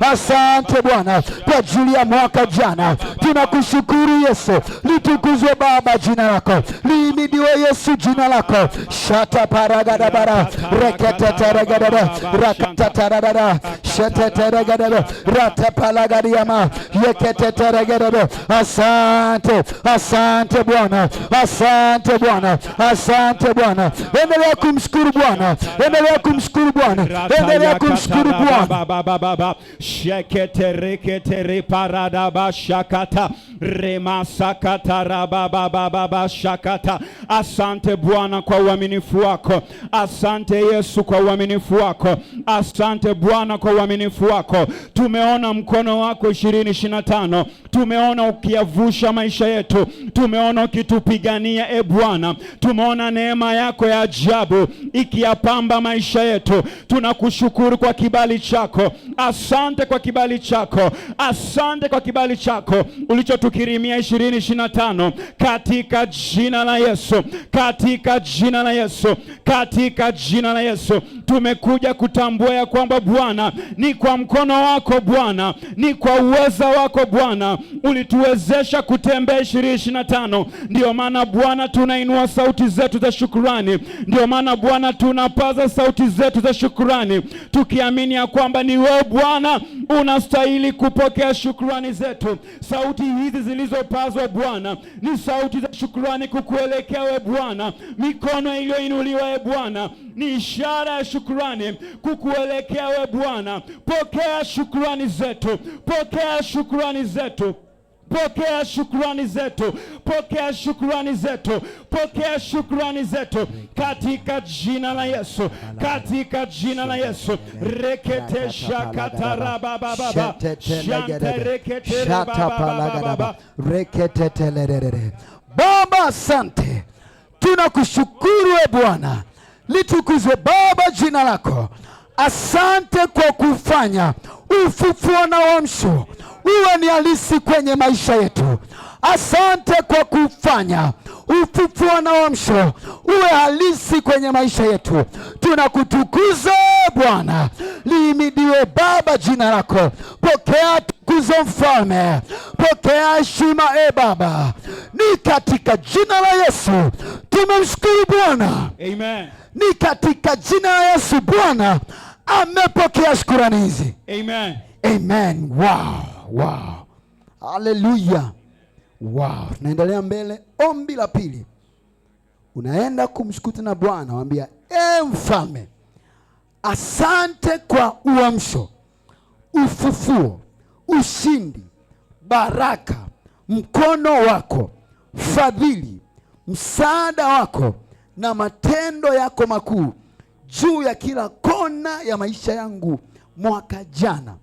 Asante Bwana kwa ajili ya mwaka jana. Tunakushukuru Yesu. Litukuzwe Baba jina lako. Lihimidiwe Yesu jina lako. Shata paragadabara reketeteregadaba rakatatarada sheteteregadaba ratapalagadiama yeketeteregadaba. Asante Bwana. Asante Bwana. Asante Bwana. Endelea kumshukuru Bwana. Endelea kumshukuru Bwana. Endelea kumshukuru Bwana. Shekete rekete reparada ba shakata rema sakata rababa shakata. Asante Bwana kwa uaminifu wako. Asante Yesu kwa uaminifu wako. Asante Bwana kwa uaminifu wako. Tumeona mkono wako 2025. Tumeona ukiyavusha maisha yetu. Tumeona ukitupigania Bwana. Tumeona neema yako ya ajabu ikiyapamba maisha yetu. Tunakushukuru kwa kibali chako. Asante kwa kibali chako. Asante kwa kibali chako ulichotukirimia 2025 katika jina la Yesu. Katika jina la Yesu. Katika jina la Yesu. Tumekuja kutambua ya kwamba Bwana ni kwa mkono wako Bwana, ni kwa uweza wako Bwana ulituwezesha kutembea 2025. Ndio maana Bwana tunainua sauti zetu za shukrani. Ndio maana Bwana tunapaza sauti zetu za shukrani tukiamini ya kwamba ni wewe Bwana unastahili kupokea shukrani zetu. Sauti hizi zilizopazwa Bwana ni sauti za shukrani kukuelekea wewe Bwana. Mikono iliyoinuliwa wewe Bwana ni ishara ya shukrani kukuelekea wewe Bwana. Pokea shukrani zetu. Pokea shukrani zetu. Pokea shukrani zetu. Pokea shukrani zetu. Pokea shukrani zetu katika jina la Yesu. Katika jina la Yesu. Rekete shakataraba baba. Shante rekete baba. Rekete telerere. Baba asante. Tunakushukuru e Bwana. Litukuzwe Baba jina lako. Asante kwa kufanya ufufuo na uamsho uwe ni halisi kwenye maisha yetu. Asante kwa kufanya ufufuo na uamsho uwe halisi kwenye maisha yetu. Tunakutukuza Bwana. Lihimidiwe Baba jina lako. Pokea tukuzo Mfalme. Pokea heshima e Baba. Ni katika jina la Yesu tumemshukuru Bwana. Amen. Ni katika jina la Yesu Bwana amepokea shukrani hizi. Amen. Amen. Wow. Hallelujah. Wow. Naendelea mbele. Ombi la pili. Unaenda kumshukuru na Bwana, mwambia Mfalme, asante kwa uamsho, ufufuo, ushindi, baraka, mkono wako, fadhili, msaada wako na matendo yako makuu juu ya kila kona ya maisha yangu mwaka jana.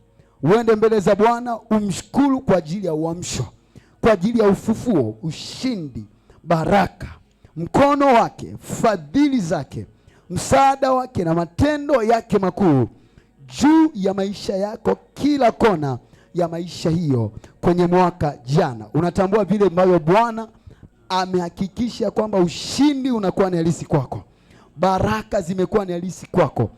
Uende mbele za Bwana umshukuru kwa ajili ya uamsho, kwa ajili ya ufufuo, ushindi, baraka, mkono wake, fadhili zake, msaada wake na matendo yake makuu juu ya maisha yako, kila kona ya maisha hiyo kwenye mwaka jana. Unatambua vile ambavyo Bwana amehakikisha kwamba ushindi unakuwa ni halisi kwako, baraka zimekuwa ni halisi kwako,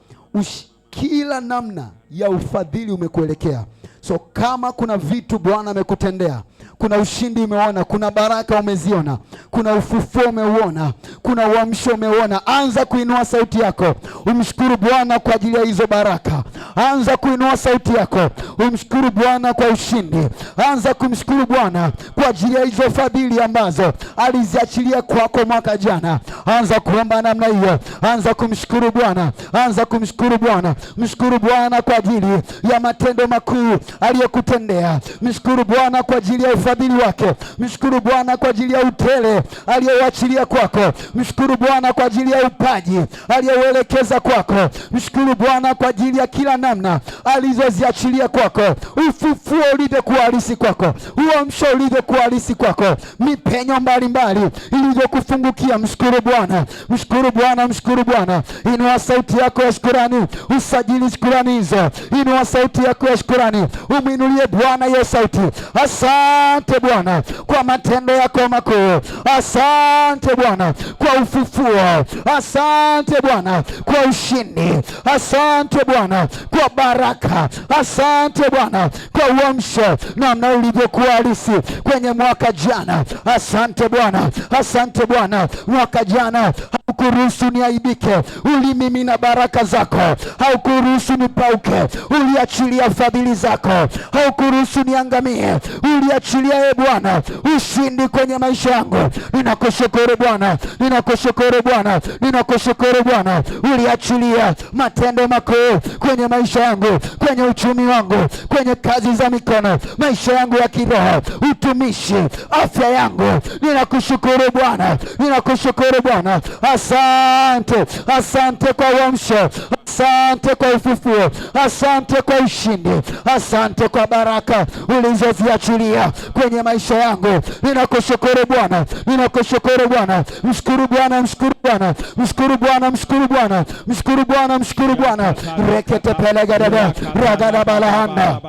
kila namna ya ufadhili umekuelekea. So kama kuna vitu Bwana amekutendea, kuna ushindi umeona, kuna baraka umeziona, kuna ufufuo umeuona, kuna uamsho umeuona, anza kuinua sauti yako umshukuru Bwana kwa ajili ya hizo baraka. Anza kuinua sauti yako umshukuru Bwana kwa ushindi. Anza kumshukuru Bwana kwa ajili ya hizo fadhili ambazo aliziachilia kwako mwaka jana. Anza kuomba namna hiyo. Anza kumshukuru Bwana. Anza kumshukuru Bwana. Mshukuru Bwana kwa ajili ya matendo makuu aliyokutendea. Mshukuru Bwana kwa ajili ya ufadhili wake. Mshukuru Bwana kwa ajili ya utele aliyoachilia kwako. Mshukuru Bwana kwa ajili ya upaji aliyouelekeza kwako. Mshukuru Bwana kwa ajili ya kila namna alizoziachilia kwako. Ufufuo ulivyokuwa halisi kwako, uamsho ulivyokuwa halisi kwako, mipenyo mbalimbali ilivyokufungukia. Mshukuru Bwana. Mshukuru Bwana. Mshukuru Bwana. Inua sauti yako ya shukrani, usajili shukrani hizo. Inua sauti yako ya shukrani, umwinulie Bwana hiyo sauti. Asante Bwana kwa matendo yako makuu. Asante Bwana kwa ufufuo, asante Bwana kwa ushindi, asante Bwana kwa baraka, asante Bwana kwa uamsho namna ulivyokuwa halisi kwenye mwaka jana. Asante Bwana, asante Bwana, mwaka jana haukuruhusu niaibike, ulimimina baraka zako, haukuruhusu nipauke, uliachilia fadhili zako, haukuruhusu niangamie, uliachilia Bwana ushindi kwenye maisha yangu. Ninakushukuru Bwana, ninakushukuru Bwana, ninakushukuru Bwana, uliachilia matendo makuu kwenye maisha yangu, kwenye uchumi wangu, kwenye kazi za mikono, maisha yangu ya kiroho, utumishi, afya yangu. Ninakushukuru Bwana, ninakushukuru Bwana. Asante, asante kwa uamsho, asante kwa ufufuo, asante kwa ushindi, asante kwa baraka ulizoziachilia kwenye maisha yangu. Ninakushukuru Bwana, ninakushukuru Bwana. Mshukuru Bwana, mshukuru Bwana, mshukuru Bwana, mshukuru Bwana, mshukuru Bwana, mshukuru Bwana. Rekete pelegada ragada balahanda.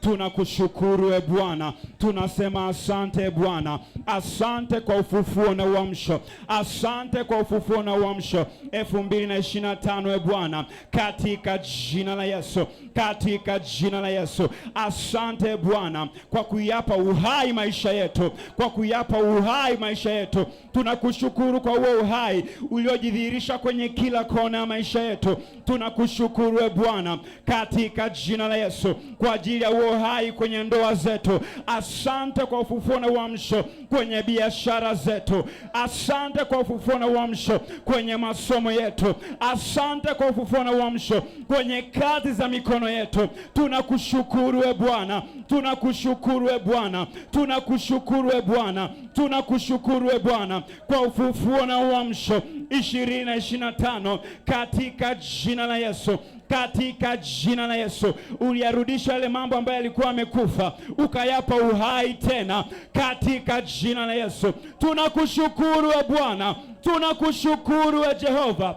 Tunakushukuru Bwana, tunasema asante Bwana, asante kwa ufufuo na uamsho, asante kwa ufufuo na uamsho 2025 Bwana, katika jina la Yesu, katika jina la Yesu. Asante Bwana kwa kuyapa uhai maisha yetu, kwa kuyapa uhai maisha yetu. Tunakushukuru kwa huo uhai uliojidhihirisha kwenye kila kona ya maisha yetu. Tunakushukuru Bwana katika jina la Yesu kwa ajili ya huo uhai kwenye ndoa zetu. Asante kwa ufufuo na uamsho kwenye biashara zetu. Asante kwa ufufuo na uamsho kwenye masomo yetu. Asante kwa ufufuo na uamsho kwenye kazi za mikono yetu. Tunakushukuru Bwana, tunakushukuru Bwana, tunakushukuru Bwana, tunakushukuru Bwana kwa ufufuo na uamsho 2025 katika jina la Yesu, katika jina la Yesu. Uliyarudisha yale mambo ambayo yalikuwa yamekufa, ukayapa uhai tena katika jina la Yesu. Tunakushukuru Bwana, tunakushukuru Jehova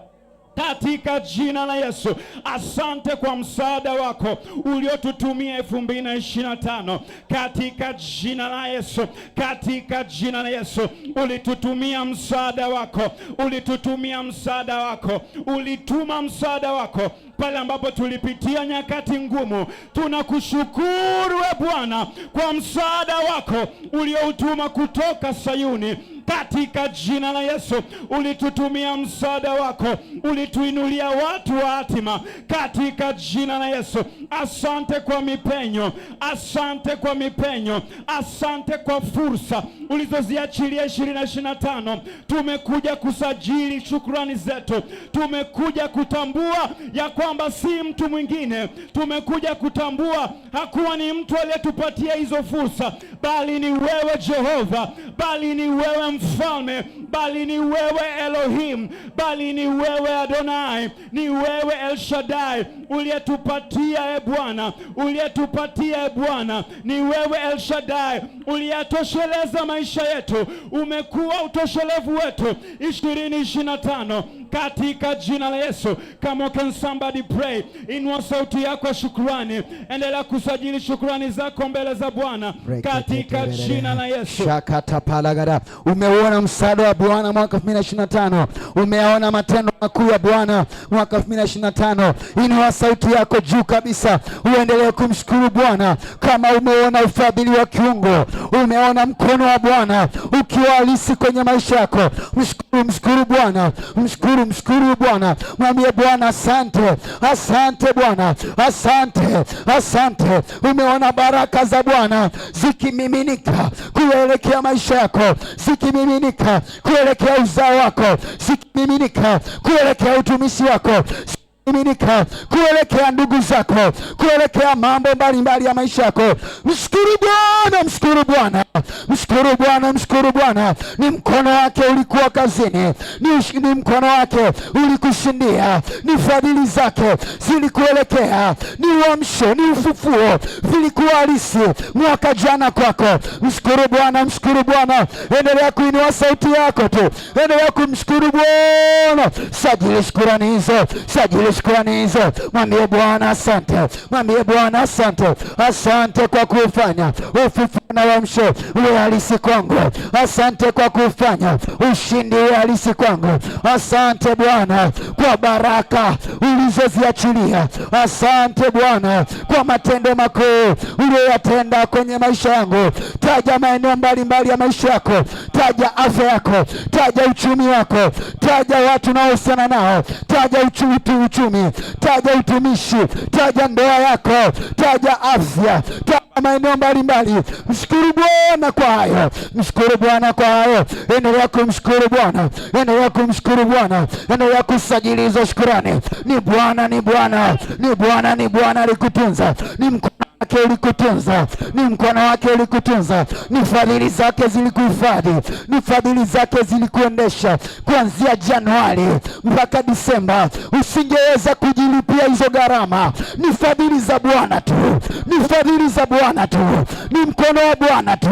katika jina la Yesu. Asante kwa msaada wako uliotutumia 2025 katika jina la Yesu, katika jina la Yesu. Ulitutumia msaada wako, ulitutumia msaada wako, ulituma msaada wako pale ambapo tulipitia nyakati ngumu. Tunakushukuru Bwana kwa msaada wako ulioutuma kutoka Sayuni katika jina la Yesu. Ulitutumia msaada wako, ulituinulia watu wa hatima katika jina la Yesu. Asante kwa mipenyo, asante kwa mipenyo, asante kwa fursa ulizoziachilia 2025. Tumekuja kusajili shukrani zetu, tumekuja kutambua ya kwamba si mtu mwingine, tumekuja kutambua hakuwa ni mtu aliyetupatia hizo fursa, bali ni wewe Jehova, bali ni wewe Mfalme, bali ni wewe Elohim, bali ni wewe Adonai, ni wewe El Shaddai. Uliyetupatia Bwana, uliyetupatia Bwana, ni wewe El Shaddai. Uliyatosheleza maisha yetu, umekuwa utoshelevu wetu 2025 katika jina la Yesu. Come on, can somebody pray? Inua sauti yako ya shukrani, endelea kusajili shukrani zako mbele za Bwana katika jina la Yesu. Shakatapalagada. Umeona msaada wa Bwana mwaka 2025, umeona matendo makuu ya Bwana mwaka 2025. Inua sauti yako juu kabisa, uendelee kumshukuru Bwana. Kama umeona ufadhili wa kiungo, umeona mkono wa Bwana ukiwa halisi kwenye maisha yako, mshukuru Bwana, mshukuru Bwana. Mwambie Bwana asante, asante Bwana, asante, asante. Umeona baraka za Bwana zikimiminika kuelekea maisha yako, zikimiminika kuelekea uzao wako, zikimiminika kuelekea utumishi wako, miminika kuelekea ndugu zako, kuelekea mambo mbalimbali ya maisha yako. Mshukuru Bwana, mshukuru Bwana, mshukuru Bwana, mshukuru Bwana. Ni mkono wake ulikuwa kazini, ni mkono wake ulikushindia, ni fadhili zake zilikuelekea, ni uamsho, ni ufufuo vilikuwa halisi mwaka jana kwako. Mshukuru Bwana, mshukuru Bwana. Endelea kuinua sauti yako tu, endelea kumshukuru Bwana. Sajili shukrani hizo, sajili tangaze shukrani hizo, mwambie Bwana asante, mwambie Bwana asante. Asante kwa kufanya ufufuo na uamsho uwe halisi kwangu. Asante kwa kufanya ushindi uwe halisi kwangu. Asante Bwana kwa baraka ulizoziachilia. Asante Bwana kwa matendo makuu uliyoyatenda kwenye maisha yangu. Taja maeneo mbalimbali ya maisha yako, taja afya yako, taja uchumi wako, taja watu unaohusiana nao, taja uchumi, taja utumishi, taja ndoa yako, taja afya, taja maeneo mbalimbali. Mshukuru Bwana kwa hayo, mshukuru Bwana kwa hayo. Endelea kumshukuru Bwana, endelea kumshukuru Bwana, endelea kusajili hizo shukrani. Ni Bwana, ni Bwana, ni Bwana, ni Bwana alikutunza, ni mkono wake ulikutunza, ni mkono wake ulikutunza, ni fadhili zake zilikuhifadhi, ni fadhili zake zilikuendesha kuanzia Januari mpaka Disemba. Usingeweza kujilipia hizo gharama. Ni fadhili za Bwana tu, ni fadhili za Bwana tu, ni mkono wa Bwana tu,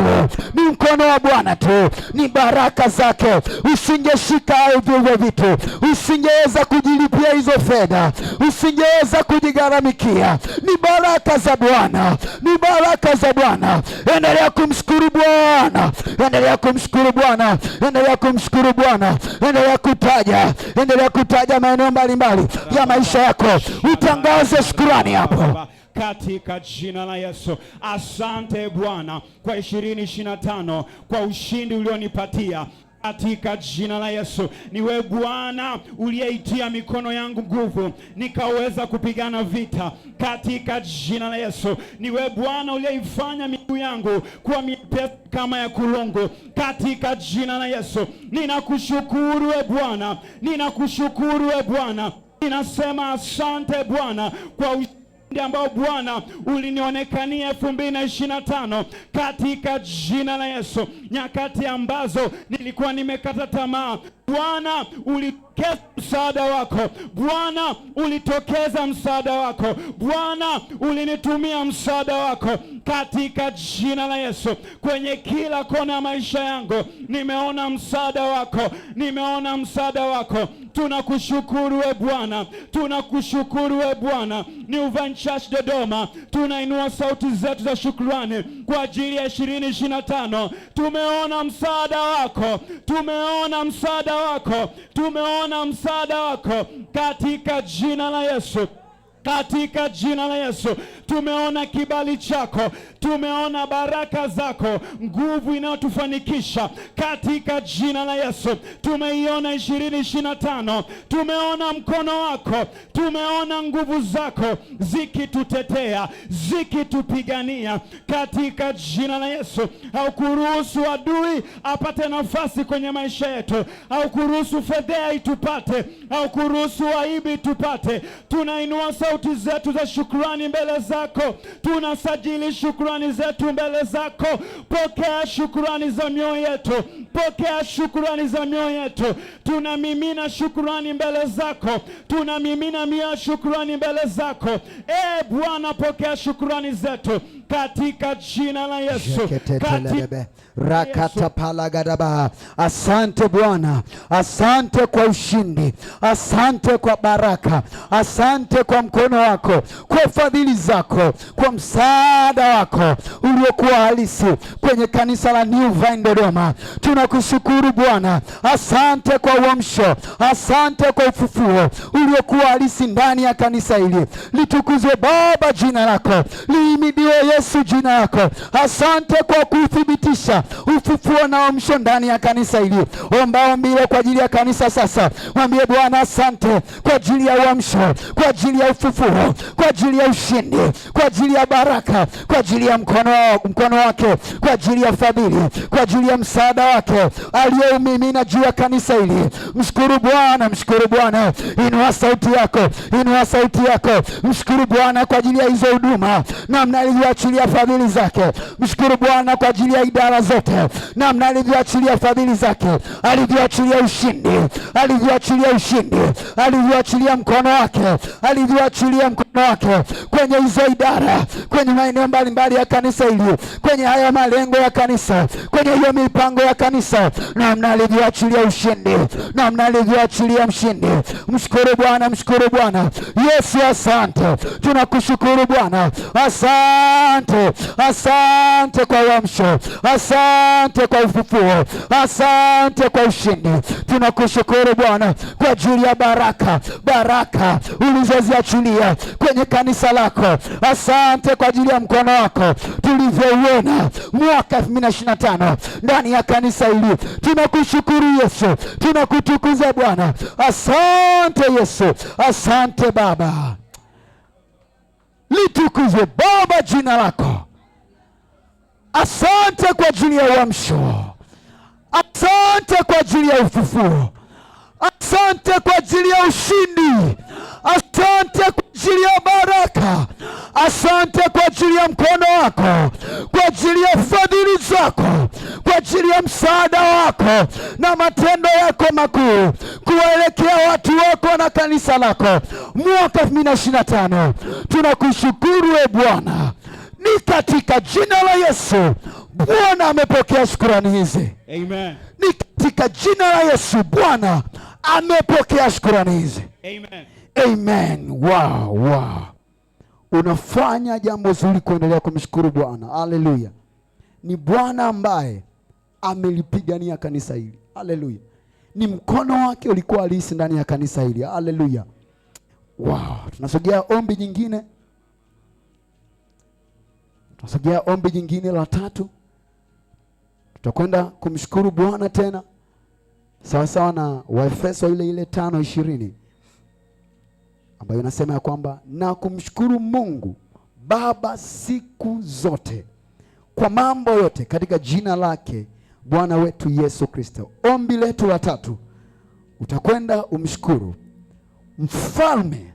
ni mkono wa Bwana tu, ni baraka zake. Usingeshika hivyo vitu, usingeweza kujilipia hizo fedha, usingeweza kujigharamikia. Ni baraka za Bwana, ni baraka za Bwana. Endelea kumshukuru Bwana, endelea kumshukuru Bwana, endelea kumshukuru Bwana, endelea kutaja maeneo mbalimbali ya maisha yako. Utangaze shukrani hapo katika jina la Yesu. Asante Bwana kwa 2025 kwa ushindi ulionipatia katika jina la Yesu. Ni wewe Bwana uliyeitia mikono yangu nguvu nikaweza kupigana vita katika jina la Yesu. Ni wewe Bwana uliyeifanya miguu yangu kuwa mipesi kama ya kulungu katika jina la Yesu. Ninakushukuru wewe Bwana, ninakushukuru wewe Bwana. Ninasema asante Bwana kwa ambao Bwana ulinionekania 2025 katika jina la Yesu. Nyakati ambazo nilikuwa nimekata tamaa, Bwana ulitokeza msaada wako, Bwana ulitokeza msaada wako, Bwana ulinitumia msaada wako katika jina la Yesu. Kwenye kila kona ya maisha yangu nimeona msaada wako, nimeona msaada wako. Tunakushukuru we Bwana, tunakushukuru we Bwana. New Vine Church Dodoma tunainua sauti zetu za shukrani kwa ajili ya 2025. Tumeona msaada wako, tumeona msaada wako, tumeona msaada wako katika jina la Yesu. Katika jina la Yesu tumeona kibali chako, tumeona baraka zako, nguvu inayotufanikisha katika jina la Yesu. Tumeiona 2025, tumeona mkono wako, tumeona nguvu zako zikitutetea, zikitupigania katika jina la Yesu. Haukuruhusu adui apate nafasi kwenye maisha yetu, haukuruhusu fedheha itupate, haukuruhusu aibu itupate. Tunainua sauti zetu za shukrani mbele zako, tunasajili shukrani zetu mbele zako. Pokea shukrani za mioyo yetu, pokea shukrani za mioyo yetu. Tunamimina shukrani mbele zako, tunamimina mioyo shukrani mbele zako. Bwana, pokea shukrani zetu katika jina la Yesu. Rakatapalagadaba. Asante Bwana, asante kwa ushindi, asante kwa baraka, asante kwa mkono wako, kwa fadhili zako, kwa msaada wako uliokuwa halisi kwenye kanisa la New Vine Dodoma. Tunakushukuru Bwana, asante kwa uamsho, asante kwa ufufuo uliokuwa halisi ndani ya kanisa hili. Litukuzwe Baba jina lako, lihimidiwe Yesu jina lako. Asante kwa kuthibitisha ufufuo na uamsho ndani ya kanisa hili. Omba ombi kwa ajili ya kanisa sasa. Mwambie Bwana asante kwa ajili ya uamsho, kwa ajili ya ufufuo, kwa ajili ya ushindi, kwa ajili ya baraka, kwa ajili ya mkono wake, kwa ajili ya fadhili, kwa ajili ya msaada wake aliyoumimina juu ya kanisa hili. Mshukuru Bwana, mshukuru Bwana. Inua sauti yako, inua sauti yako. Mshukuru Bwana kwa ajili ya hizo huduma, namna alivyoachilia fadhili zake. Mshukuru Bwana kwa ajili ya idara zote, namna alivyoachilia fadhili zake, alivyoachilia ushindi, alivyoachilia ushindi, alivyoachilia mkono wake, alivyoachilia mkono mkono wake kwenye hizo idara, kwenye maeneo mbalimbali ya kanisa hili, kwenye haya malengo ya kanisa, kwenye hiyo mipango ya kanisa, namna alivyoachilia ushindi, namna alivyoachilia mshindi. Mshukuru Bwana, mshukuru Bwana. Yesu asante, tunakushukuru Bwana. Asante, asante kwa uamsho, asante kwa ufufuo, asante kwa ushindi. Tunakushukuru Bwana kwa ajili ya baraka, baraka ulizoziachilia kwenye kanisa lako. Asante kwa ajili ya mkono wako tulivyouona mwaka 2025 ndani ya kanisa hili. Tunakushukuru Yesu, tunakutukuza Bwana. Asante Yesu, asante Baba. Litukuzwe Baba jina lako. Asante kwa ajili ya uamsho, asante kwa ajili ya ufufuo, asante kwa ajili ya ushindi, asante kwa ajili ya baraka, asante kwa ajili ya mkono wako, kwa ajili ya fadhili zako, kwa ajili ya msaada wako na matendo yako makuu kuwaelekea watu wako na kanisa lako mwaka 2025. Tunakushukuru Bwana, ni katika jina la Yesu. Bwana amepokea shukrani hizi. Amen. Ni katika jina la Yesu Bwana amepokea shukrani hizi. Amen. Amen. Wow, wow. Unafanya jambo zuri kuendelea kumshukuru Bwana. Haleluya. Ni Bwana ambaye amelipigania kanisa hili. Haleluya. Ni mkono wake ulikuwa halisi ndani ya kanisa hili. Haleluya. Wow. Tunasogea ombi jingine. Tunasogea ombi jingine la tatu. Tutakwenda kumshukuru Bwana tena sawa sawa na Waefeso ile 5:20 ambayo inasema ya kwamba na kumshukuru Mungu Baba siku zote kwa mambo yote katika jina lake Bwana wetu Yesu Kristo. Ombi letu la tatu, utakwenda umshukuru Mfalme,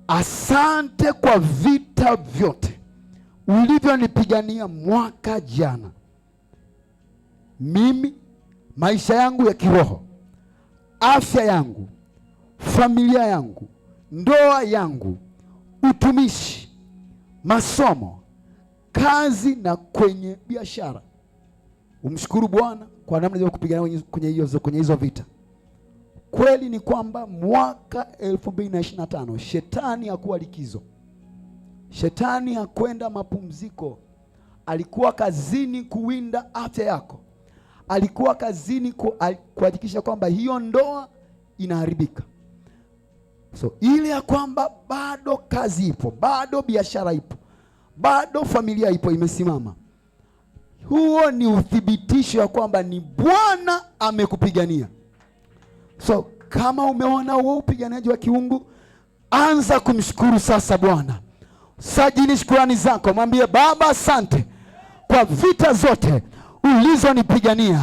asante kwa vita vyote ulivyonipigania mwaka jana. Mimi, maisha yangu ya kiroho, afya yangu, familia yangu, ndoa yangu, utumishi, masomo, kazi na kwenye biashara. Umshukuru Bwana kwa namna ya kupigana kwenye hizo vita. Kweli ni kwamba mwaka 2025 shetani hakuwa likizo. Shetani hakwenda mapumziko. Alikuwa kazini kuwinda afya yako. Alikuwa kazini kuhakikisha kwamba hiyo ndoa inaharibika. So ile ya kwamba bado kazi ipo, bado biashara ipo, bado familia ipo imesimama. Huo ni uthibitisho wa kwamba ni Bwana amekupigania. So kama umeona huo upiganiaji wa kiungu, anza kumshukuru sasa Bwana. Sajili shukrani zako, mwambie Baba asante kwa vita zote ulizonipigania.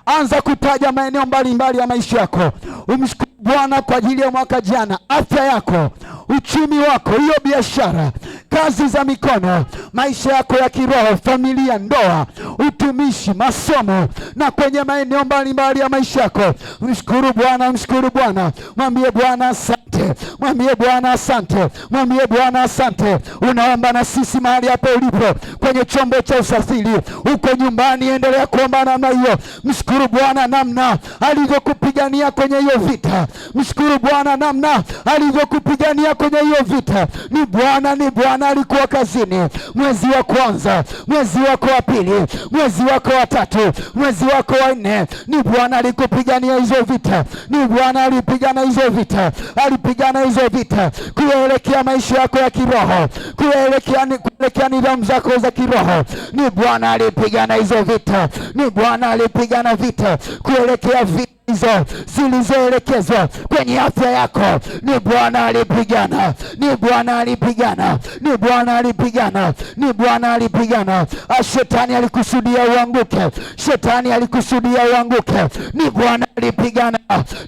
Anza kutaja maeneo mbalimbali ya maisha yako. Umshukuru Bwana kwa ajili ya mwaka jana, afya yako, uchumi wako, hiyo biashara, kazi za mikono, maisha yako ya kiroho, familia, ndoa, utumishi, masomo na kwenye maeneo mbalimbali ya maisha yako. Mshukuru Bwana, mshukuru Bwana. Mwambie Bwana asante. Mwambie Bwana asante. Mwambie Bwana asante. Unaomba na sisi mahali hapo ulipo, kwenye chombo cha usafiri, uko nyumbani, endelea kuomba namna hiyo. Mshukuru Bwana namna alivyokupigania kwenye hiyo vita. Mshukuru Bwana namna alivyokupigania kwenye hiyo vita. Ni Bwana, ni Bwana alikuwa kazini mwezi wa kwanza, mwezi wako wa pili, mwezi wako wa tatu, mwezi wako wa nne. Ni Bwana alikupigania hizo vita. Ni Bwana alipigana hizo vita. Alipigana hizo vita kuelekea maisha yako ya kiroho, kuelekea nidhamu zako za kiroho. Ni Bwana alipigana hizo vita. Ni Bwana alipigana vita kuelekea vita hizo zilizoelekezwa kwenye afya yako. Ni Bwana alipigana. Ni Bwana alipigana. Ni Bwana alipigana. Ni Bwana alipigana. Shetani alikusudia uanguke. Shetani alikusudia uanguke. Ni Bwana alipigana,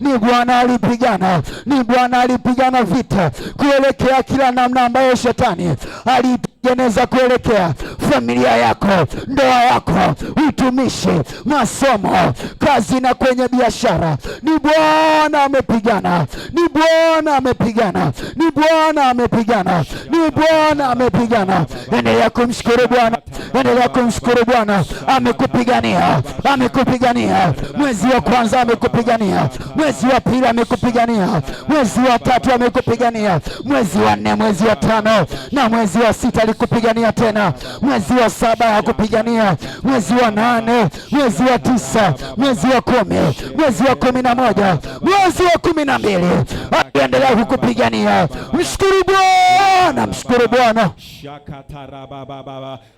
ni Bwana alipigana, ni Bwana alipigana vita kuelekea kila namna ambayo shetani alitengeneza kuelekea familia yako, ndoa yako, utumishi, masomo, kazi na kwenye biashara. Ni Bwana amepigana, ni Bwana amepigana, ni Bwana amepigana, ni Bwana amepigana. Endelea kumshukuru Bwana, endelea kumshukuru Bwana. Amekupigania, amekupigania. Mwezi wa kwanza amekupigania, mwezi wa pili amekupigania, mwezi wa tatu amekupigania, mwezi wa nne, mwezi wa tano na mwezi wa sita alikupigania tena, mwezi wa saba hakupigania, mwezi wa nane, mwezi wa tisa, mwezi wa kumi, mwezi wa 11, mwezi wa 12 akiendelea kukupigania. Mshukuru Bwana, mshukuru Bwana.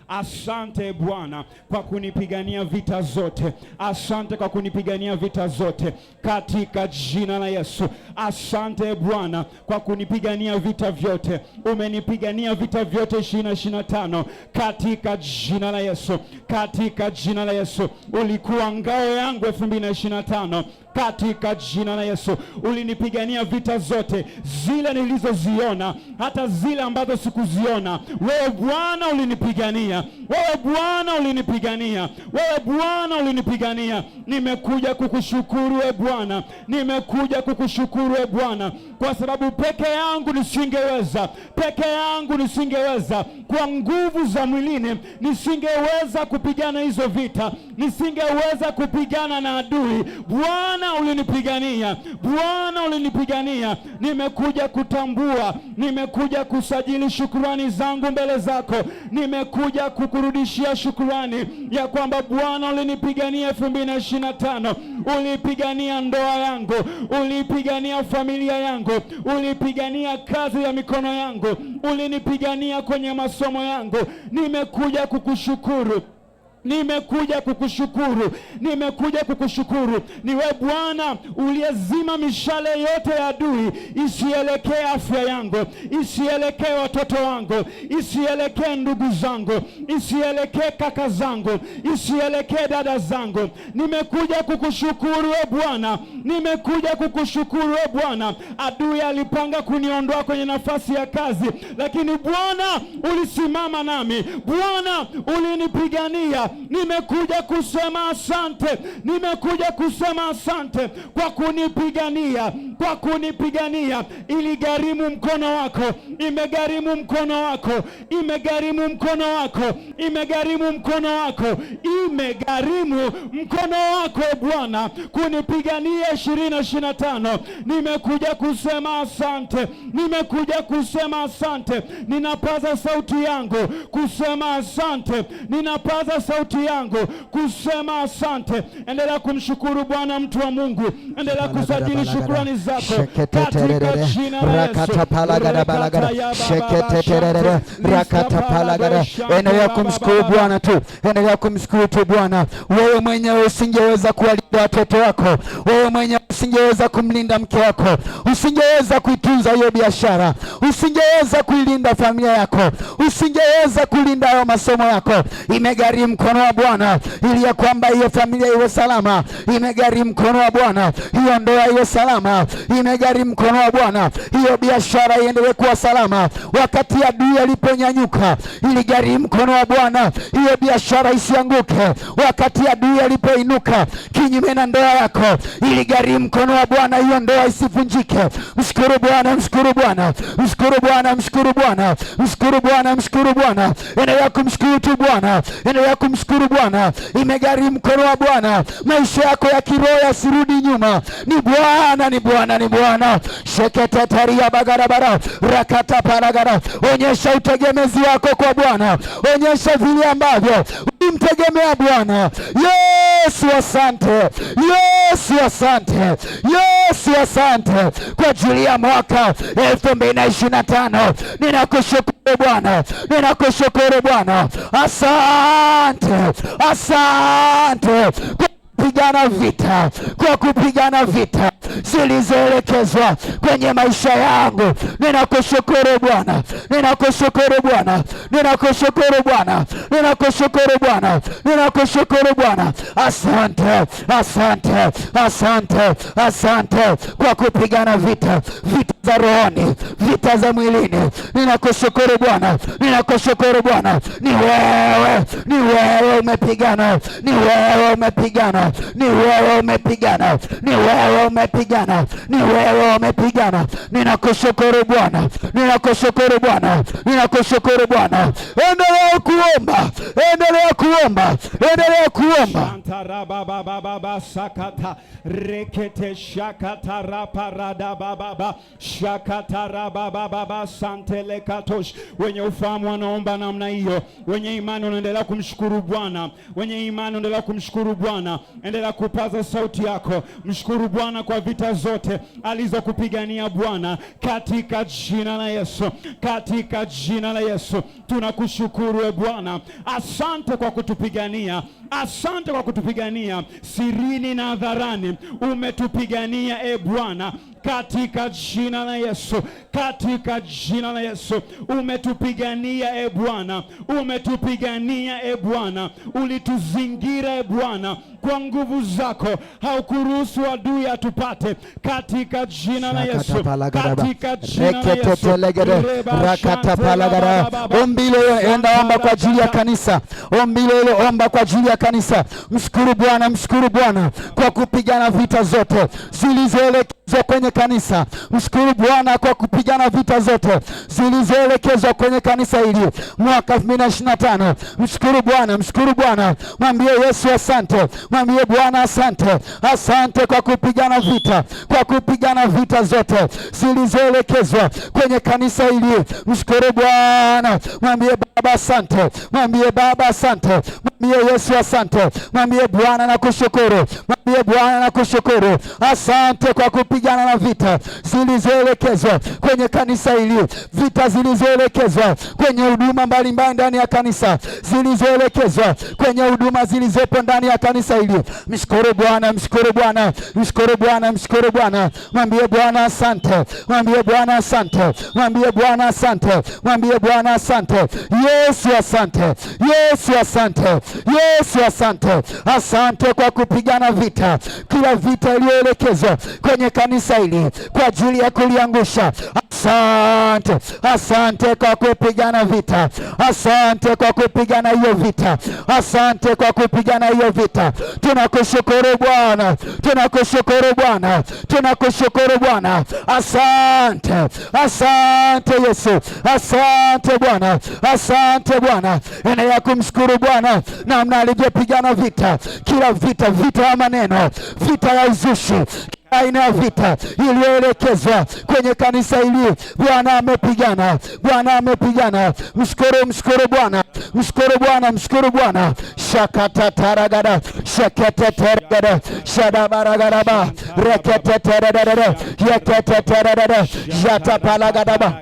Asante Bwana kwa kunipigania vita zote. Asante kwa kunipigania vita zote katika jina la Yesu. Asante Bwana kwa kunipigania vita vyote. Umenipigania vita vyote 2025 katika jina la Yesu, katika jina la Yesu. Ulikuwa ngao yangu 2025 katika jina la Yesu. Ulinipigania vita zote, zile nilizoziona hata zile ambazo sikuziona. Wewe Bwana ulinipigania, wewe Bwana ulinipigania, wewe Bwana ulinipigania. Nimekuja kukushukuru wewe Bwana, nimekuja kukushukuru wewe Bwana, kwa sababu peke yangu nisingeweza, peke yangu nisingeweza, kwa nguvu za mwilini nisingeweza kupigana hizo vita, nisingeweza kupigana na adui. Bwana ulinipigania, Bwana ulinipigania. Nimekuja kutambua, nimekuja kusajili shukrani zangu mbele zako, nimekuja kukurudishia shukrani ya kwamba Bwana ulinipigania 2025. Ulipigania ndoa yangu, ulipigania familia yangu, ulipigania kazi ya mikono yangu, ulinipigania kwenye masomo yangu. Nimekuja kukushukuru, nimekuja kukushukuru, nimekuja kukushukuru. Ni wewe Bwana uliyezima mishale yote ya adui isielekee afya yangu, isielekee watoto wangu, isielekee ndugu zangu, isielekee kaka zangu, isielekee dada zangu. Nimekuja kukushukuru wewe Bwana, nimekuja kukushukuru wewe Bwana. Adui alipanga kuniondoa kwenye nafasi ya kazi, lakini Bwana ulisimama nami, Bwana ulinipigania. Nimekuja kusema asante, nimekuja kusema asante kwa kunipigania, kwa kunipigania. Iligharimu mkono wako, imegharimu mkono wako, imegharimu mkono wako, imegharimu mkono wako, imegharimu mkono wako Bwana kunipigania 2025. Nimekuja kusema asante, nimekuja kusema asante. Ninapaza sauti yangu kusema asante, ninapaza sauti yangu kusema asante. Endelea kumshukuru Bwana, mtu wa Mungu, endelea kusajili shukrani zako katika jina la Yesu. Endelea kumshukuru Bwana tu, endelea kumshukuru tu Bwana. Wewe mwenyewe usingeweza kuwalinda watoto wako, wewe mwenyewe usingeweza kumlinda mke wako, usingeweza kuitunza hiyo biashara, usingeweza kuilinda familia yako, usingeweza kulinda hayo masomo yako. Imegharimu mkono wa Bwana ili ya kwamba hiyo familia iwe salama. Imegharimu mkono wa Bwana hiyo ndoa iwe salama. Imegharimu mkono wa Bwana hiyo biashara iendelee kuwa salama. Wakati adui aliponyanyuka, iligharimu mkono wa Bwana hiyo biashara isianguke. Wakati adui alipoinuka kinyume na ndoa yako, iligharimu mkono wa Bwana hiyo ndoa isivunjike. Mshukuru Bwana, mshukuru Bwana, mshukuru Bwana, mshukuru Bwana, mshukuru Bwana, mshukuru Bwana. Endelea kumshukuru tu Bwana, endelea kumshukuru Bwana. Imegharimu mkono wa Bwana maisha yako ya kiroho yasirudi nyuma. Ni Bwana, ni Bwana, ni Bwana. Sheketetaria bagarabara rakata paragara. Onyesha utegemezi wako kwa Bwana, onyesha vile ambavyo ulimtegemea Bwana. Yesu asante, Yesu asante, Yesu asante kwa ajili ya mwaka 2025. Ninakushukuru Bwana, ninakushukuru Bwana. Asante, asante kwa kupigana vita, kwa kupigana vita zilizoelekezwa kwenye maisha yangu. Ninakushukuru Bwana, ninakushukuru Bwana, ninakushukuru Bwana, ninakushukuru Bwana, ninakushukuru Bwana. Asante, asante, asante, asante kwa kupigana vita, vita za rohoni, vita za mwilini. Ninakushukuru Bwana, ninakushukuru Bwana. Ni wewe, ni wewe umepigana, ni wewe umepigana, ni wewe umepigana, ni wewe umepigana, ni wewe umepigana. Ninakushukuru Bwana, ninakushukuru Bwana, ninakushukuru Bwana. Endelea kuomba, endelea kuomba, endelea kuomba. Baba sakata rekete shakata raparada baba shakata baba santele katosh. Wenye ufahamu wanaomba namna hiyo, wenye imani wanaendelea kumshukuru Bwana, wenye imani wanaendelea kumshukuru Bwana. Endelea kupaza sauti yako, mshukuru Bwana kwa vita zote alizokupigania Bwana, katika jina la Yesu, katika jina la Yesu. Tunakushukuru Bwana, asante kwa kutupigania, asante kwa kutupigania sirini na hadharani. Umetupigania Bwana, katika jina la Yesu, katika jina la Yesu. Umetupigania Bwana, umetupigania Bwana. Ulituzingira Bwana kwa nguvu zako, haukuruhusu adui atupate, katika jina la Yesu, katika jina la Yesu. Ombi leo enda omba kwa ajili ya kanisa, ombi leo omba kwa ajili ya kanisa. Mshukuru Bwana, mshukuru Bwana kwa kupigana vita zote zilizoelekezwa kwenye kanisa. Mshukuru Bwana kwa kupigana vita zote zilizoelekezwa kwenye kanisa hili mwaka 2025. Mshukuru Bwana, mshukuru Bwana. Mwambie Yesu asante, mwambie Bwana asante. Asante kwa kupigana vita, kwa kupigana vita zote zilizoelekezwa kwenye kanisa hili. Mshukuru Bwana, mwambie Baba asante, mwambie Baba asante, mwambie Yesu asante, mwambie Bwana nakushukuru, mwambie Bwana nakushukuru. Asante kwa kupigana na vita zilizoelekezwa kwenye kanisa hili, vita zilizoelekezwa kwenye huduma mbalimbali ndani ya kanisa, zilizoelekezwa kwenye huduma zilizopo ndani ya kanisa hili. Mshukuru Bwana, mshukuru Bwana, mshukuru Bwana, mshukuru Bwana. Mwambie Bwana asante, mwambie Bwana asante, mwambie Bwana asante, mwambie Bwana asante. Yesu asante, Yesu asante, Yesu asante. Asante kwa kupigana vita, kila vita iliyoelekezwa kwenye kanisa hili kwa ajili ya kuliangusha. Asante, asante kwa kupigana vita, asante kwa kupigana hiyo vita, asante kwa kupigana hiyo vita. Tunakushukuru Bwana, tunakushukuru Bwana, tunakushukuru Bwana. Asante, asante Yesu, asante Bwana, asante Bwana. Endelea kumshukuru Bwana namna alivyopigana vita, kila vita, vita ya maneno, vita ya uzushi, aina ya vita iliyoelekezwa kwenye kanisa hili. Bwana amepigana, Bwana amepigana. Mshukuru, mshukuru Bwana, mshukuru Bwana, mshukuru Bwana. Shakata taragada, shakete taragada, shadabaragada, rekete taragada, yekete taragada, jatapalagadaba.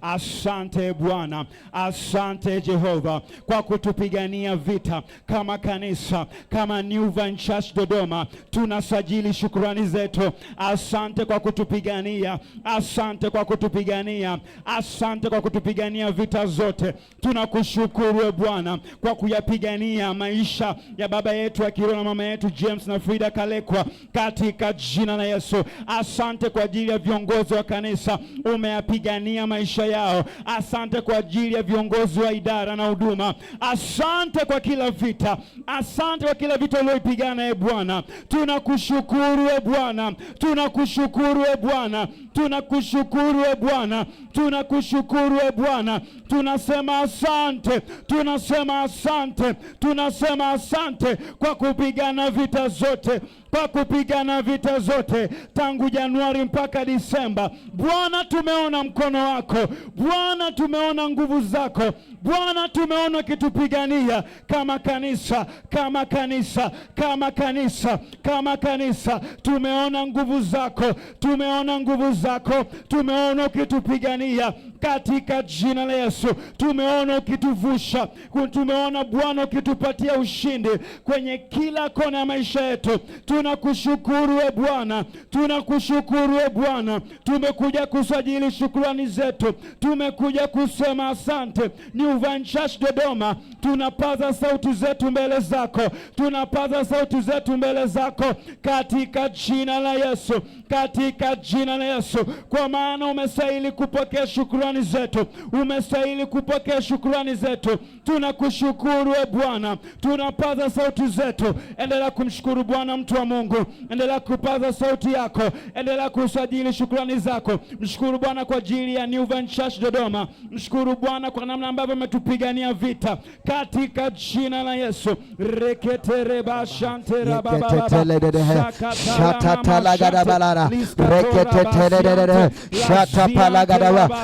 Asante Bwana, asante Jehova kwa kutupigania vita kama kanisa, kama New Vine Church Dodoma. Tunasajili shukrani zetu. Asante kwa kutupigania, asante kwa kutupigania, asante kwa kutupigania vita zote. Tunakushukuru Bwana kwa kuyapigania maisha ya baba yetu akiwa na mama yetu James na Frida Kalekwa, katika jina la Yesu. Asante kwa ajili ya viongozi wa kanisa, umeyapigania maisha yao. Asante kwa ajili ya viongozi wa idara na huduma. Asante kwa kila vita, asante kwa kila vita uliyopigana Bwana. Tunakushukuru Bwana, tunakushukuru Bwana, tunakushukuru Bwana, tunakushukuru Bwana. Tunasema asante, tunasema asante, tunasema asante kwa kupigana vita zote, kwa kupigana vita zote tangu Januari mpaka Disemba. Bwana, tumeona mkono wako Bwana, tumeona nguvu zako Bwana, tumeona kitupigania kama kanisa, kama kanisa, kama kanisa, kama kanisa. Tumeona nguvu zako, tumeona nguvu zako, tumeona kitupigania katika jina la Yesu. Tumeona ukituvusha, tumeona Bwana ukitupatia ushindi kwenye kila kona ya maisha yetu. Tunakushukuru e Bwana, tunakushukuru e Bwana. Tumekuja kusajili shukrani zetu, tumekuja kusema asante. New Vine Church Dodoma, tunapaza sauti zetu mbele zako, tunapaza sauti zetu mbele zako katika jina la Yesu, katika jina la Yesu, kwa maana umestahili kupokea shukrani zetu, umestahili kupokea shukrani zetu. Tunakushukuru e Bwana, tunapaza sauti zetu. Endelea kumshukuru Bwana, mtu wa Mungu, endelea kupaza sauti yako, endelea kusajili shukrani zako. Mshukuru Bwana kwa ajili ya New Vine Church Dodoma. Mshukuru Bwana kwa namna ambavyo umetupigania vita katika jina la Yesu. Reketereba shantera baba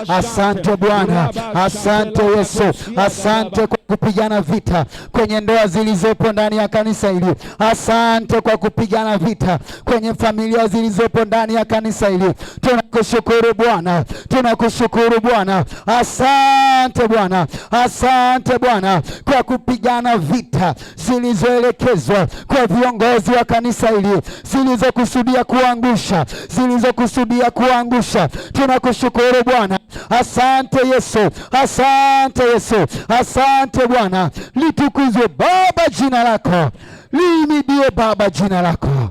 Asante Bwana, asante Yesu, asante kwa kupigana vita kwenye ndoa zilizopo ndani ya kanisa hili. Asante kwa kupigana vita kwenye familia zilizopo ndani ya kanisa hili. Tunakushukuru Bwana, tunakushukuru Bwana. Asante Bwana, asante Bwana kwa kupigana vita zilizoelekezwa kwa viongozi wa kanisa hili, zilizokusudia kuangusha, zilizokusudia kuangusha. Tunakushukuru Bwana. Asante Yesu, asante Yesu, asante Bwana. Litukuzwe Baba jina lako, lihimidiwe Baba jina lako.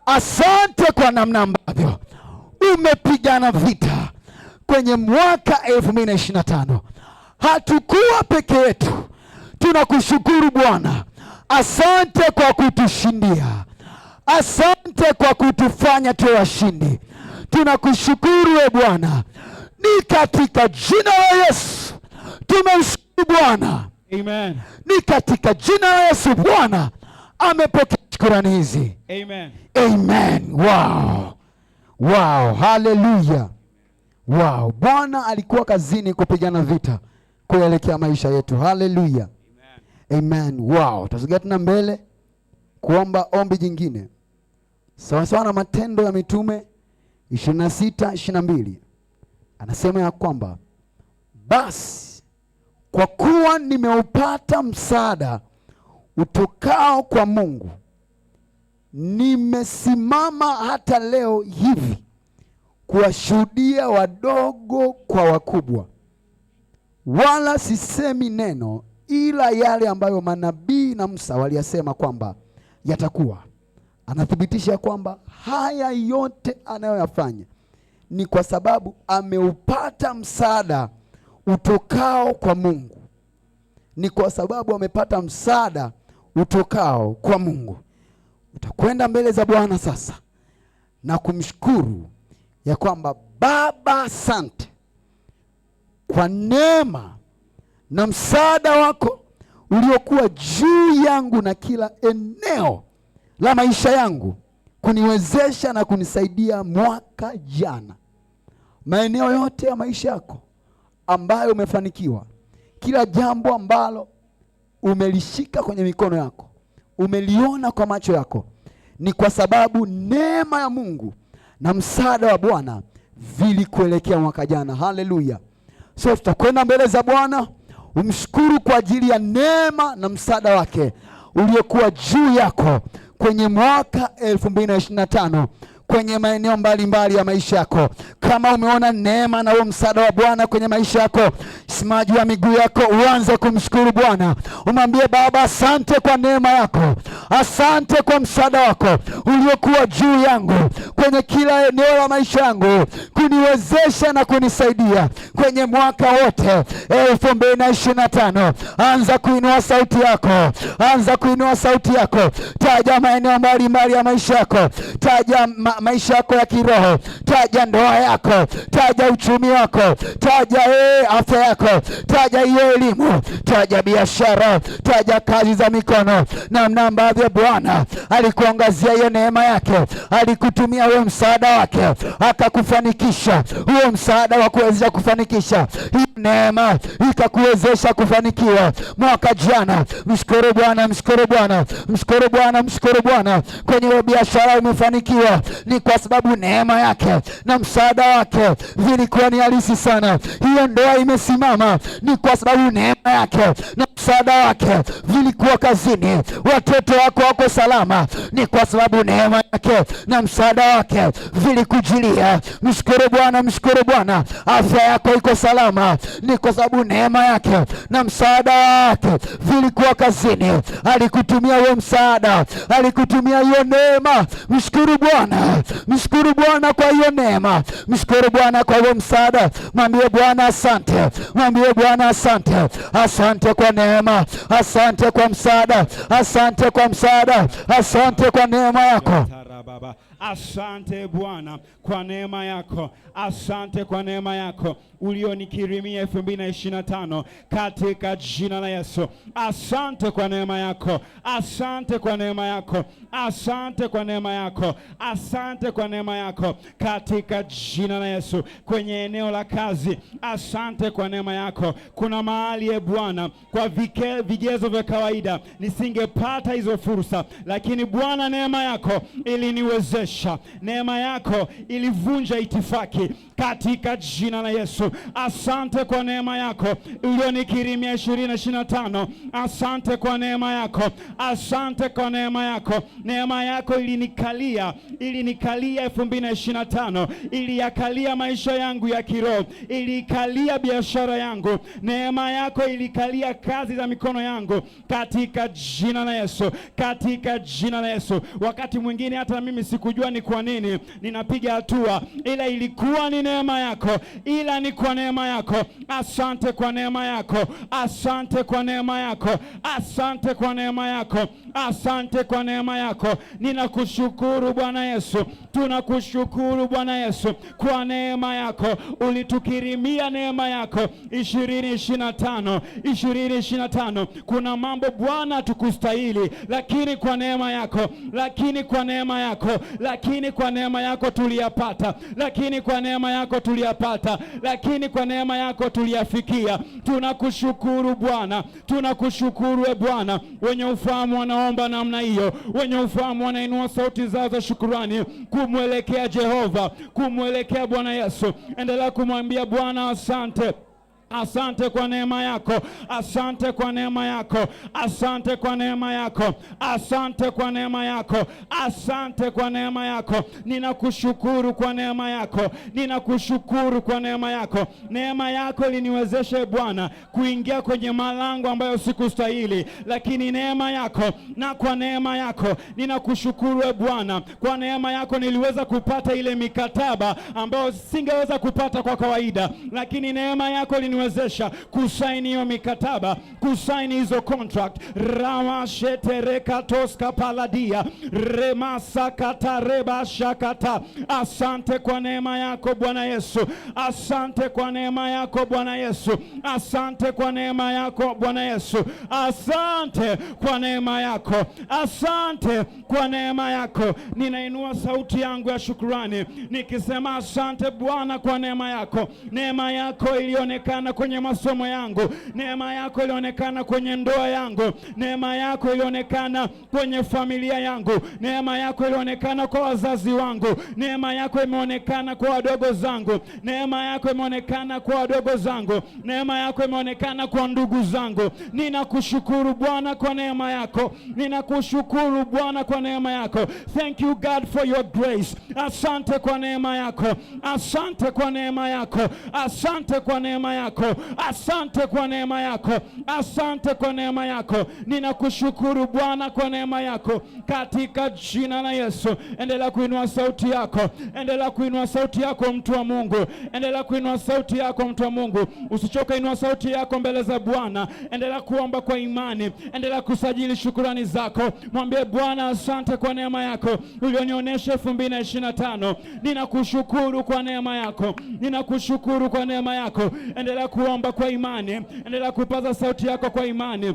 Asante kwa namna ambavyo umepigana vita kwenye mwaka 2025. Hatukuwa peke yetu. Tunakushukuru Bwana. Asante kwa kutushindia, asante kwa kutufanya tuwe washindi. Tunakushukuru e Bwana, ni katika jina la Yesu tumemshukuru Bwana. Amen. Ni katika jina la Yesu Bwana amepokea shukrani hizi. Amen. Amen. Wow. Wow. Hallelujah. Wow. Bwana alikuwa kazini kupigana vita kuelekea maisha yetu. Hallelujah. Amen. Wow. Tasogea tena mbele kuomba ombi jingine. Sawa sawa na Matendo ya Mitume 26:22. Anasema ya kwamba basi kwa kuwa nimeupata msaada utokao kwa Mungu, nimesimama hata leo hivi kuwashuhudia wadogo kwa wakubwa, wala sisemi neno ila yale ambayo manabii na Musa waliyasema kwamba yatakuwa. Anathibitisha kwamba haya yote anayoyafanya ni kwa sababu ameupata msaada utokao kwa Mungu. Ni kwa sababu amepata msaada utokao kwa Mungu. Utakwenda mbele za Bwana sasa na kumshukuru ya kwamba Baba, asante kwa neema na msaada wako uliokuwa juu yangu na kila eneo la maisha yangu, kuniwezesha na kunisaidia mwaka jana. Maeneo yote ya maisha yako ambayo umefanikiwa, kila jambo ambalo umelishika kwenye mikono yako, umeliona kwa macho yako, ni kwa sababu neema ya Mungu na msaada wa Bwana vilikuelekea mwaka jana. Haleluya. So tutakwenda mbele za Bwana umshukuru kwa ajili ya neema na msaada wake uliokuwa juu yako kwenye mwaka 2025 kwenye maeneo mbalimbali ya maisha yako. Kama umeona neema na huo msaada wa Bwana kwenye maisha yako, simama juu ya miguu yako, uanze kumshukuru Bwana. Umwambie Baba, asante kwa neema yako, asante kwa msaada wako uliokuwa juu yangu kwenye kila eneo la maisha yangu, kuniwezesha na kunisaidia kwenye mwaka wote 2025. Anza kuinua sauti yako, anza kuinua sauti yako. Taja maeneo mbalimbali ya maisha yako, taja maisha yako ya kiroho, taja ndoa yako, taja uchumi wako, taja afya yako, taja hiyo elimu, taja biashara, taja kazi za mikono, namna ambavyo Bwana alikuangazia hiyo neema yake, alikutumia wewe huo msaada wake akakufanikisha, huo msaada wa kuweza kufanikisha, hii neema ikakuwezesha kufanikiwa mwaka jana. Mshukuru Bwana, mshukuru Bwana, mshukuru Bwana, mshukuru Bwana. Kwenye hiyo biashara umefanikiwa, ni kwa sababu neema yake na msaada wake vilikuwa ni halisi sana. Hiyo ndoa imesimama, ni kwa sababu neema yake na msaada wake vilikuwa kazini. Watoto wako wako salama, ni kwa sababu neema yake na msaada wake vilikujilia. Mshukuru Bwana, mshukuru Bwana. Afya yako iko salama, ni kwa sababu neema yake na msaada wake vilikuwa kazini. Alikutumia huo msaada, alikutumia hiyo neema. Mshukuru Bwana, mshukuru Bwana kwa hiyo neema, mshukuru Bwana kwa huo msaada. Mwambie Bwana asante, mwambie Bwana asante. Asante kwa neema, asante kwa msaada, asante kwa msaada, asante kwa neema yako. Asante Bwana kwa neema yako, asante kwa neema yako ulionikirimia 2025 katika jina la Yesu. Asante kwa neema yako, asante kwa neema yako, asante kwa neema yako, asante kwa neema yako katika jina la Yesu. Kwenye eneo la kazi, asante kwa neema yako. Kuna mahali Bwana kwa vigezo vya kawaida nisingepata hizo fursa, lakini Bwana neema yako iliniwezesha, neema yako ilivunja itifaki katika jina la Yesu. Asante kwa neema yako ulionikirimia 2025. Asante kwa neema yako, asante kwa neema yako. Neema yako ilinikalia 2025, iliyakalia maisha yangu ya kiroho, ilikalia biashara yangu. Neema yako ilikalia kazi za mikono yangu katika jina la Yesu, katika jina la Yesu. Wakati mwingine hata mimi sikujua ni kwa nini ninapiga hatua, ila ilikuwa ni neema yako, ila ni kwa neema yako. Asante kwa neema yako, asante kwa neema yako, asante kwa neema yako, asante kwa neema yako. Ninakushukuru Bwana Yesu, tunakushukuru Bwana Yesu kwa neema yako. Ulitukirimia neema yako 2025. Kuna mambo Bwana tukustahili, lakini kwa neema yako, lakini kwa neema yako, lakini kwa neema yako tuliyapata, lakini kwa neema yako tuliyapata, lakini kwa neema yako tuliyafikia. Tunakushukuru Bwana, tunakushukuru Bwana. Wenye ufahamu wanaomba namna hiyo, wenye ufahamu wanainua sauti zao za shukrani kumwelekea Jehova, kumwelekea Bwana Yesu. Endelea kumwambia Bwana asante. Asante kwa neema yako, asante kwa neema yako, asante kwa neema yako, asante kwa neema yako, asante kwa neema yako. Ninakushukuru kwa neema yako, ninakushukuru kwa neema yako. Neema yako iliniwezesha Bwana kuingia kwenye malango ambayo sikustahili, lakini neema yako, na kwa neema yako ninakushukuru Bwana. Kwa neema yako niliweza kupata ile mikataba ambayo singeweza kupata kwa kawaida, lakini neema yako iliniwezesha kusaini hiyo mikataba, kusaini hizo contract. Ramashetereka paladia remasakata rebashakata. Asante kwa neema yako Bwana Yesu, asante kwa neema yako Bwana Yesu, asante kwa neema yako Bwana Yesu, asante kwa neema yako, asante kwa neema yako. Ninainua sauti yangu ya shukrani nikisema asante Bwana kwa neema yako. Neema yako ilionekana kwenye masomo yangu, neema yako ilionekana kwenye ndoa yangu, neema yako ilionekana kwenye familia yangu, neema yako ilionekana kwa wazazi wangu, neema yako imeonekana kwa wadogo zangu, neema yako imeonekana kwa wadogo zangu, neema yako imeonekana kwa ndugu zangu. Ninakushukuru Bwana kwa neema yako, ninakushukuru Bwana kwa neema yako. Thank you God for your grace. Asante kwa neema yako, asante kwa neema yako, asante kwa neema yako, asante kwa neema yako, asante kwa neema yako. Ninakushukuru Bwana kwa neema yako katika jina la Yesu. Endelea kuinua sauti yako, endelea kuinua sauti yako mtu wa Mungu, endelea kuinua sauti yako mtu wa Mungu. Usichoke, inua sauti yako mbele za Bwana, endelea kuomba kwa imani, endelea kusajili shukrani zako. Mwambie Bwana asante kwa neema yako ulionionyesha 2025. Ninakushukuru kwa neema yako, ninakushukuru kwa neema yako. Endelea kuomba kwa imani, endelea kupaza sauti yako kwa imani.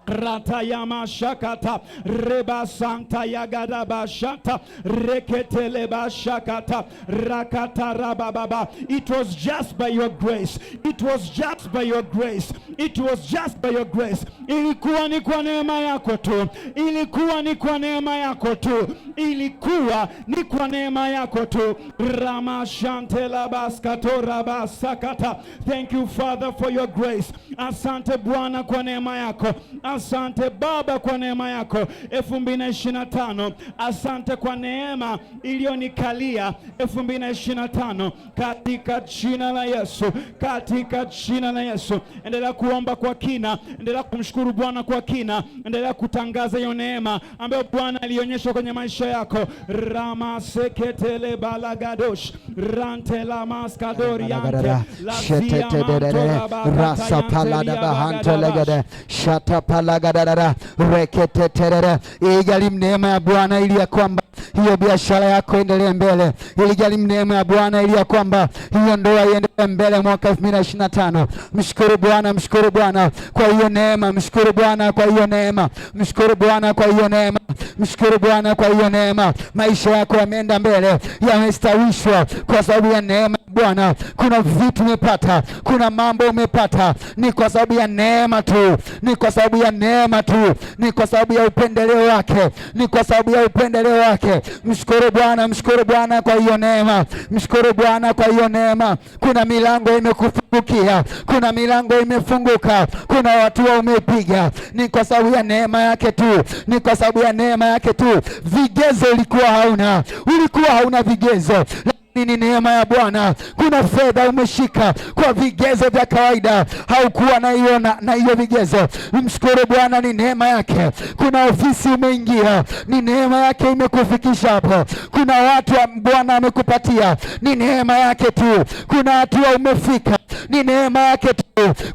Rata yama shakata reba santa yagada bashata reketele bashakata rakata rababa. It was just by your grace. It was just by your grace. It was just by your grace. Ilikuwa ni kwa neema yako tu. Ilikuwa ni kwa neema yako tu. Ilikuwa ni kwa neema yako tu. Rama shantela baskato rabasakata. Thank you Father for your grace. Asante Bwana kwa neema yako. Asante Baba kwa neema yako. 2025. Asante kwa neema iliyonikalia 2025 katika jina la Yesu. Katika jina la Yesu. Endelea kuomba kwa kina, endelea kumshukuru Bwana kwa kina, endelea kutangaza hiyo neema ambayo Bwana alionyesha kwenye maisha yako. Rama seketele balagadosh rantela maskadori yante rasa palada bahanto legade shata palagadara reketetere. Igharimu neema ya Bwana ili ya kwamba hiyo biashara yako endelee mbele. Igharimu neema ya Bwana ili ya kwamba hiyo ndoa iendelee mbele mwaka 2025. Mshukuru Bwana, mshukuru Bwana kwa hiyo neema, mshukuru Bwana kwa hiyo neema, mshukuru Bwana kwa hiyo neema, mshukuru Bwana kwa hiyo neema. Maisha yako yameenda mbele, yamestawishwa kwa sababu ya neema Bwana. Kuna vitu umepata, kuna mambo umepata, ni kwa sababu ya neema tu, ni kwa sababu ya neema tu, ni kwa sababu ya upendeleo wake, ni kwa sababu ya upendeleo wake. Mshukuru Bwana, mshukuru Bwana kwa hiyo neema, mshukuru Bwana kwa hiyo neema. Kuna milango imekufungukia, kuna milango imefunguka, kuna watu umepiga, ni kwa sababu ya neema yake tu, ni kwa sababu ya neema yake tu. Vigezo ulikuwa hauna vigezo, ni neema ya Bwana. Kuna fedha umeshika kwa vigezo vya kawaida, haukuwa na hiyo vigezo. Mshukuru Bwana, ni neema yake. Kuna ofisi umeingia, ni neema yake imekufikisha hapo. Kuna watu Bwana amekupatia, ni neema yake tu. Kuna hatua umefika, ni neema yake tu.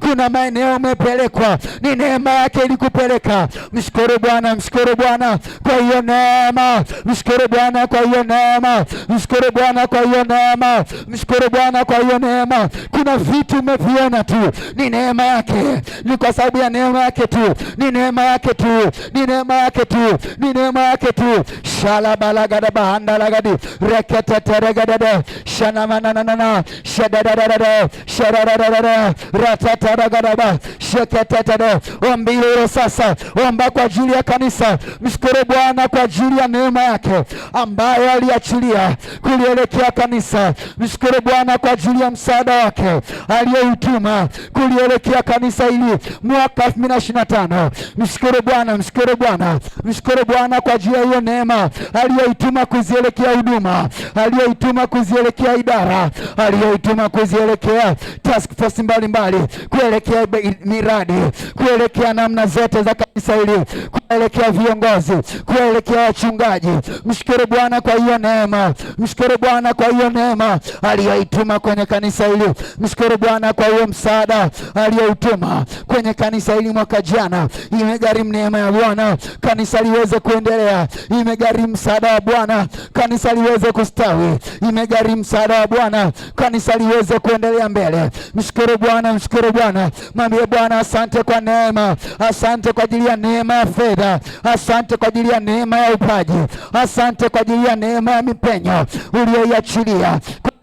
Kuna maeneo umepelekwa, ni neema yake ilikupeleka. Mshukuru Bwana, mshukuru Bwana kwa hiyo neema, mshukuru Bwana kwa hiyo neema, mshukuru Bwana kwa hiyo neema, mshukuru Bwana kwa hiyo neema. Kuna vitu umeviona tu, ni neema yake, ni kwa sababu ya neema yake tu, ni neema yake tu, ni neema yake tu, ni neema yake tu. Shala balagada bahanda lagadi reketeteregada shana manana shadadadada shadadadada ratataраgadaba sheketetere. Ombi hilo sasa, omba kwa ajili ya kanisa. Mshukuru Bwana kwa ajili ya neema yake ambayo aliachilia kulielekea kanisa. Mshukuru Bwana kwa ajili ya msaada wake aliyoutuma kulielekea kanisa hili mwaka 2025. Mshukuru Bwana, mshukuru Bwana, mshukuru Bwana kwa ajili ya hiyo neema aliyoituma kuzielekea huduma, aliyoituma kuzielekea idara, aliyoituma kuzielekea task force mbalimbali, kuelekea miradi, kuelekea namna zote za kanisa hili, kuelekea viongozi, kuelekea wachungaji. Mshukuru Bwana kwa hiyo neema, mshukuru Bwana kwa hiyo neema aliyoituma kwenye kanisa hili. Mshukuru Bwana kwa hiyo msaada aliyoutuma kwenye kanisa hili mwaka jana. Imegharimu neema ya Bwana kanisa liweze kuendelea, imegharimu msaada wa Bwana kanisa liweze kustawi, imegharimu msaada wa Bwana kanisa liweze kuendelea mbele. Mshukuru Bwana, mshukuru Bwana. Mwambie Bwana asante kwa neema, asante kwa ajili ya neema ya fedha, asante kwa ajili ya neema ya upaji, asante kwa ajili ya neema ya mipenyo uliyoiachilia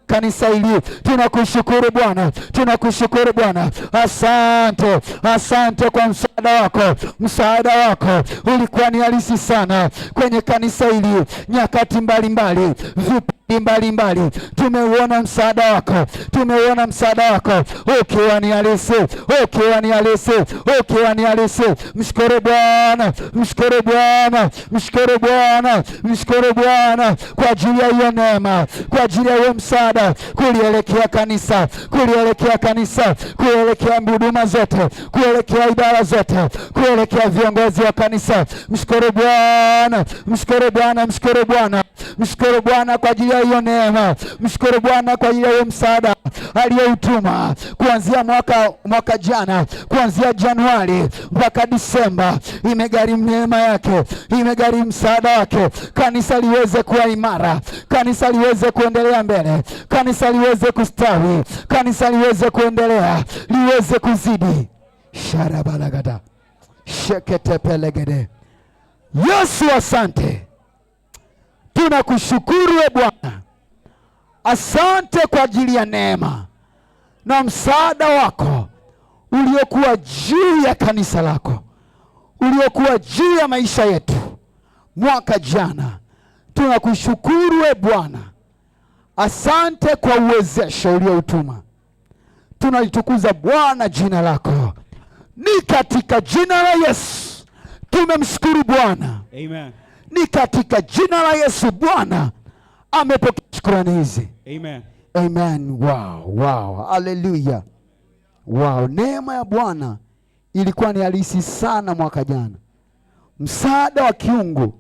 kanisa hili. Tunakushukuru Bwana, tunakushukuru Bwana. Asante, asante kwa msaada wako. Msaada wako ulikuwa ni halisi sana kwenye kanisa hili nyakati mbalimbali, mbalimbali. Tumeuona msaada wako, tumeuona msaada wako ukiwa ni halisi, ukiwa ni halisi, ukiwa ni halisi. Mshukuru Bwana, mshukuru Bwana, mshukuru Bwana, mshukuru Bwana kwa ajili ya hiyo neema, kwa ajili ya hiyo msaada kulielekea kanisa, kulielekea kanisa, kuelekea huduma zote, kuelekea idara zote, kuelekea viongozi wa kanisa. Mshukuru Bwana, mshukuru Bwana, mshukuru Bwana, mshukuru Bwana kwa ajili ya hiyo neema. Mshukuru Bwana kwa ajili ya hiyo msaada aliyoutuma kuanzia mwaka jana, kuanzia Januari mpaka Disemba. Imegharimu neema yake, imegharimu msaada wake, kanisa liweze kuwa imara, kanisa liweze kuendelea mbele, kanisa liweze kustawi, kanisa liweze kuendelea, liweze kuzidi. Sharabalagada sheketepelegede. Yesu, asante, tunakushukuru Bwana. Asante kwa ajili ya neema na msaada wako uliokuwa juu ya kanisa lako, uliokuwa juu ya maisha yetu mwaka jana. Tunakushukuru Bwana. Asante kwa uwezesho ulioutuma. Tunalitukuza Bwana jina lako. Ni katika jina la Yesu tumemshukuru Bwana. Amen. Ni katika jina la Yesu Bwana amepokea shukrani hizi. Amen. Amen. Wow. Hallelujah. Wow. Neema ya Bwana ilikuwa ni halisi sana mwaka jana. Msaada wa kiungu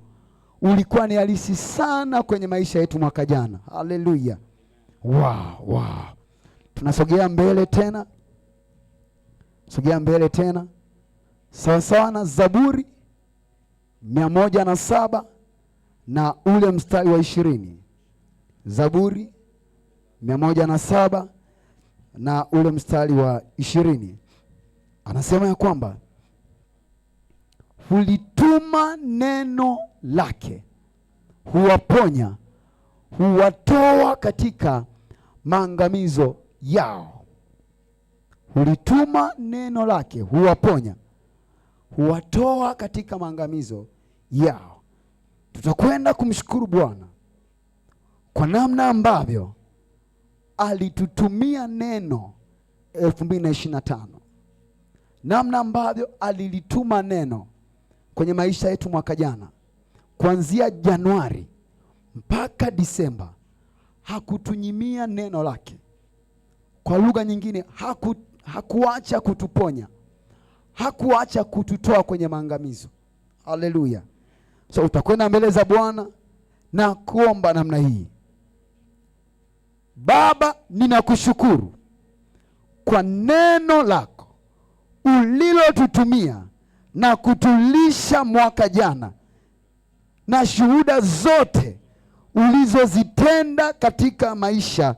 ulikuwa ni halisi sana kwenye maisha yetu mwaka jana. Hallelujah. Wow. Tunasogea mbele tena. Sogea mbele tena. Sawa na Zaburi 107 na ule mstari wa 20. Zaburi 107 na ule mstari wa 20. Anasema ya kwamba hulituma neno lake, huwaponya, huwatoa katika maangamizo yao. Hulituma neno lake, huwaponya, huwatoa katika maangamizo yao. Tutakwenda kumshukuru Bwana kwa namna ambavyo alitutumia neno 2025, namna ambavyo alilituma neno kwenye maisha yetu mwaka jana. Kuanzia Januari mpaka Disemba hakutunyimia neno lake. Kwa lugha nyingine, hakuacha kutuponya, hakuacha kututoa kwenye maangamizo. Haleluya. So utakwenda mbele za Bwana na kuomba namna hii. Baba, ninakushukuru kwa neno lako ulilotutumia na kutulisha mwaka jana, na shuhuda zote ulizozitenda katika maisha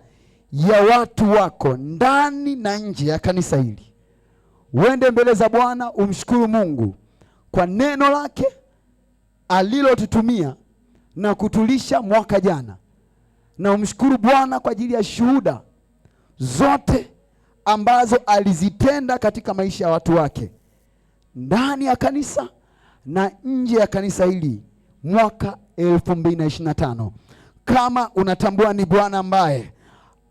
ya watu wako ndani na nje ya kanisa hili. Uende mbele za Bwana umshukuru Mungu kwa neno lake alilotutumia na kutulisha mwaka jana, na umshukuru Bwana kwa ajili ya shuhuda zote ambazo alizitenda katika maisha ya watu wake ndani ya kanisa na nje ya kanisa hili mwaka 2025. Kama unatambua ni Bwana ambaye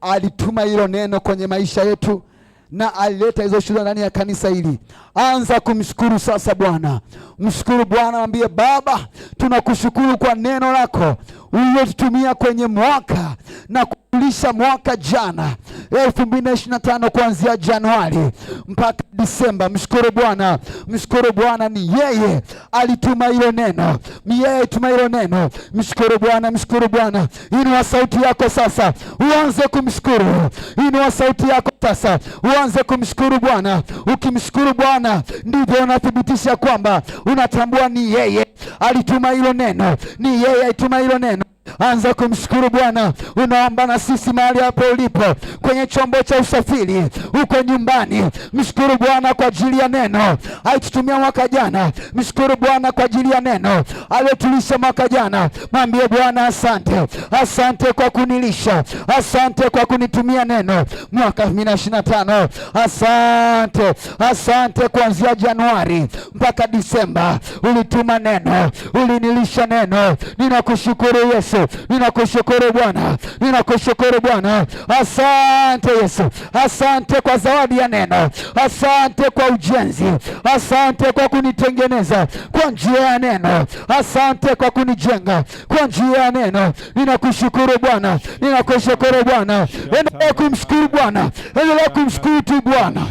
alituma hilo neno kwenye maisha yetu na alileta hizo shuhuda ndani ya kanisa hili, anza kumshukuru sasa Bwana. Mshukuru Bwana, mwambie Baba, tunakushukuru kwa neno lako ulilotutumia kwenye mwaka na kulisha mwaka jana 2025, kuanzia Januari mpaka Disemba. Mshukuru Bwana, mshukuru Bwana. Ni yeye alituma hilo neno, ni yeye alituma hilo neno. Mshukuru Bwana, mshukuru Bwana. Inua sauti yako sasa uanze kumshukuru. Inua sauti yako sasa uanze kumshukuru Bwana. Ukimshukuru Bwana ndivyo unathibitisha kwamba unatambua ni yeye alituma hilo neno, ni yeye alituma hilo neno. Anza kumshukuru Bwana. Unaomba na sisi mahali hapo ulipo, kwenye chombo cha usafiri, uko nyumbani, mshukuru Bwana kwa ajili ya neno alitutumia mwaka jana. Mshukuru Bwana kwa ajili ya neno aliyotulisha mwaka jana. Mwambie Bwana asante, asante kwa kunilisha, asante kwa kunitumia neno mwaka 2025. Asante, asante kuanzia Januari mpaka Disemba ulituma neno, ulinilisha neno. Ninakushukuru Yesu, ninakushukuru Bwana, ninakushukuru Bwana. Asante Yesu, asante kwa zawadi ya neno, asante kwa ujenzi, asante kwa kunitengeneza kwa njia ya neno, asante kwa kunijenga kwa njia ya neno. Ninakushukuru Bwana, ninakushukuru Bwana. Endelea kumshukuru Bwana, endelea kumshukuru tu Bwana.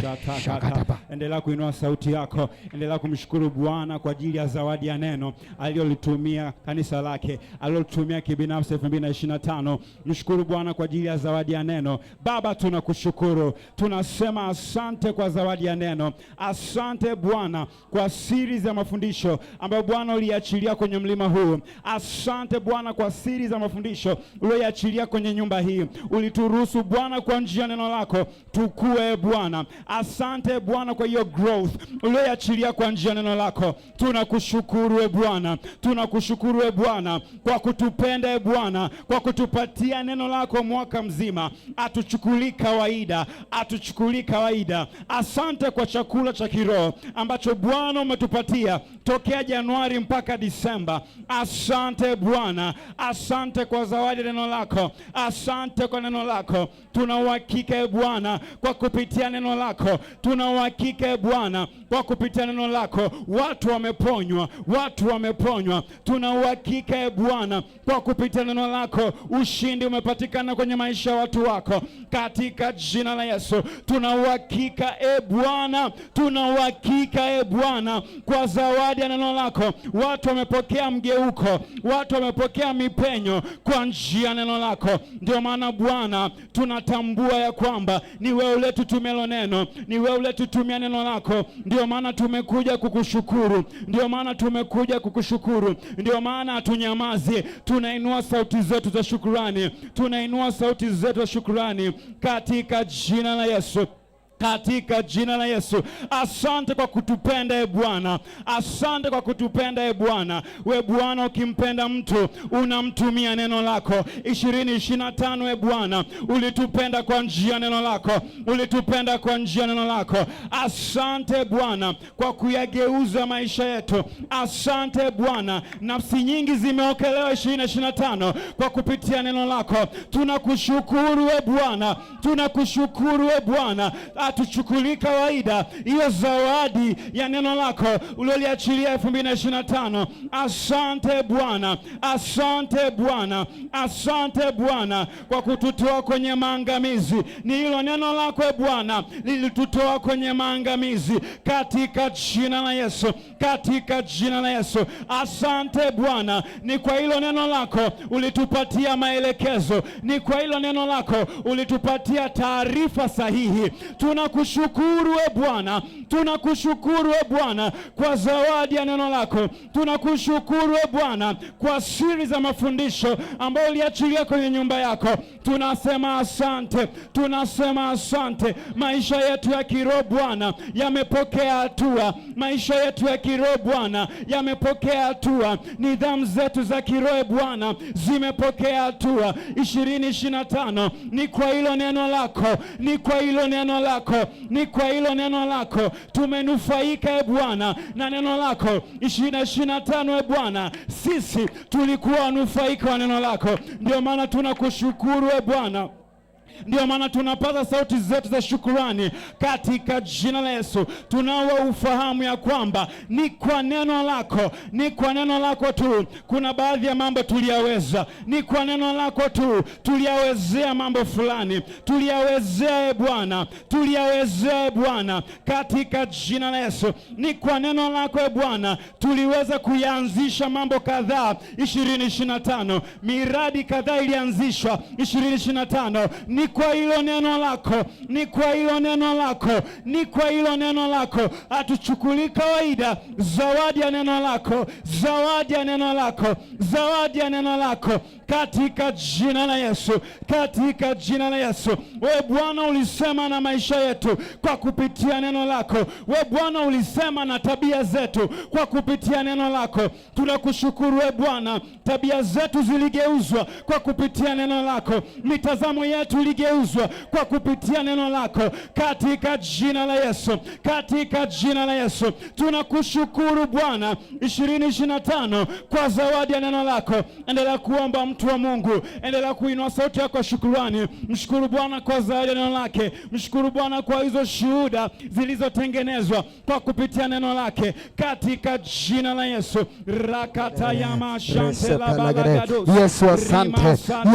Endelea kuinua sauti yako, endelea kumshukuru Bwana kwa ajili ya zawadi ya neno aliyolitumia kanisa lake, aliyolitumia kibinafsi 2025. Mshukuru Bwana kwa ajili ya zawadi ya neno. Baba, tunakushukuru, tunasema asante kwa zawadi ya neno. Asante Bwana kwa siri za mafundisho ambayo Bwana uliachilia kwenye mlima huu. Asante Bwana kwa siri za mafundisho uliachilia kwenye nyumba hii. Ulituruhusu Bwana kwa njia neno lako tukue Bwana. Asante Bwana kwa hiyo growth uliyoachilia kwa njia neno lako. Tunakushukuru e Bwana, tunakushukuru e Bwana kwa kutupenda e Bwana, kwa kutupatia neno lako mwaka mzima. Atuchukulii kawaida, atuchukulii kawaida. Asante kwa chakula cha kiroho ambacho Bwana umetupatia tokea Januari mpaka Disemba. Asante Bwana, asante kwa zawadi neno lako, asante kwa neno lako. Tuna uhakika e Bwana kwa kupitia neno lako, tuna uhakika e Bwana kwa kupitia neno lako watu wameponywa, watu wameponywa. Tuna uhakika e Bwana kwa kupitia neno lako ushindi umepatikana kwenye maisha ya watu wako katika jina la Yesu. Tuna uhakika e Bwana, tuna uhakika e Bwana kwa zawadi ya neno lako watu wamepokea mgeuko, watu wamepokea mipenyo kwa njia ya neno lako. Ndio maana Bwana tunatambua ya kwamba ni wewe uliyetutumia neno, ni wewe uliyetutumia neno lako. Ndio maana tumekuja kukushukuru, ndio maana tumekuja kukushukuru, ndio maana hatunyamazi. Tunainua sauti zetu za shukrani, tunainua sauti zetu za shukrani katika jina la Yesu, katika jina la Yesu. Asante kwa kutupenda e Bwana, asante kwa kutupenda e Bwana. We Bwana ukimpenda mtu unamtumia neno lako. 2025 e Bwana ulitupenda kwa njia neno lako, ulitupenda kwa njia neno lako. Asante Bwana kwa kuyageuza maisha yetu. Asante Bwana, nafsi nyingi zimeokolewa 2025 kwa kupitia neno lako. Tunakushukuru e Bwana, tunakushukuru e Bwana. Atuchukulii kawaida hiyo zawadi ya neno lako ulioliachilia 2025. Asante Bwana, asante Bwana, asante Bwana kwa kututoa kwenye maangamizi. Ni hilo neno lako e Bwana lilitutoa kwenye maangamizi katika jina la Yesu, katika jina la Yesu. Asante Bwana, ni kwa hilo neno lako ulitupatia maelekezo, ni kwa hilo neno lako ulitupatia taarifa sahihi. Tunakushukuru e Bwana, tunakushukuru e Bwana kwa zawadi ya neno lako. Tunakushukuru e Bwana kwa siri za mafundisho ambayo uliachilia kwenye nyumba yako. Tunasema asante, tunasema asante. Maisha yetu ya kiroho Bwana yamepokea hatua, maisha yetu ya kiroho Bwana yamepokea hatua. Nidhamu zetu za kiroho Bwana zimepokea hatua. 2025 ni kwa hilo neno lako, ni kwa hilo neno lako, ni kwa hilo neno lako tumenufaika e Bwana na neno lako. 2025 e Bwana sisi tulikuwa wanufaika wa neno lako. Ndio maana tunakushukuru e Bwana, ndio maana tunapaza sauti zetu za shukrani katika jina la Yesu. Tunao ufahamu ya kwamba ni kwa neno lako, ni kwa neno lako tu kuna baadhi ya mambo tuliyaweza, ni kwa neno lako tu tuliyawezea mambo fulani, tuliyawezea Bwana, tuliyawezea Bwana katika jina la Yesu. Ni kwa neno lako Bwana tuliweza kuanzisha mambo kadhaa 2025, miradi kadhaa ilianzishwa 2025. Ni kwa hilo neno lako, ni kwa hilo neno lako, ni kwa hilo neno lako. Hatuchukulii kawaida zawadi ya neno lako, zawadi ya neno lako, zawadi ya neno lako katika jina la Yesu, katika jina la Yesu. Wewe Bwana ulisema na maisha yetu kwa kupitia neno lako. Wewe Bwana ulisema na tabia zetu kwa kupitia neno lako. Tunakushukuru wewe Bwana, tabia zetu ziligeuzwa kwa kupitia neno lako, mitazamo yetu iligeuzwa kwa kupitia neno lako katika jina la Yesu, katika jina la Yesu. Tunakushukuru Bwana 2025 kwa zawadi ya neno lako. Endelea kuomba mtu wa Mungu, endelea kuinua sauti yako shukrani. Mshukuru Bwana kwa zawadi ya neno lake, mshukuru Bwana kwa hizo shuhuda zilizotengenezwa kwa kupitia neno lake katika jina la Yesu. Rakatayama shantela balagados. Yesu asante,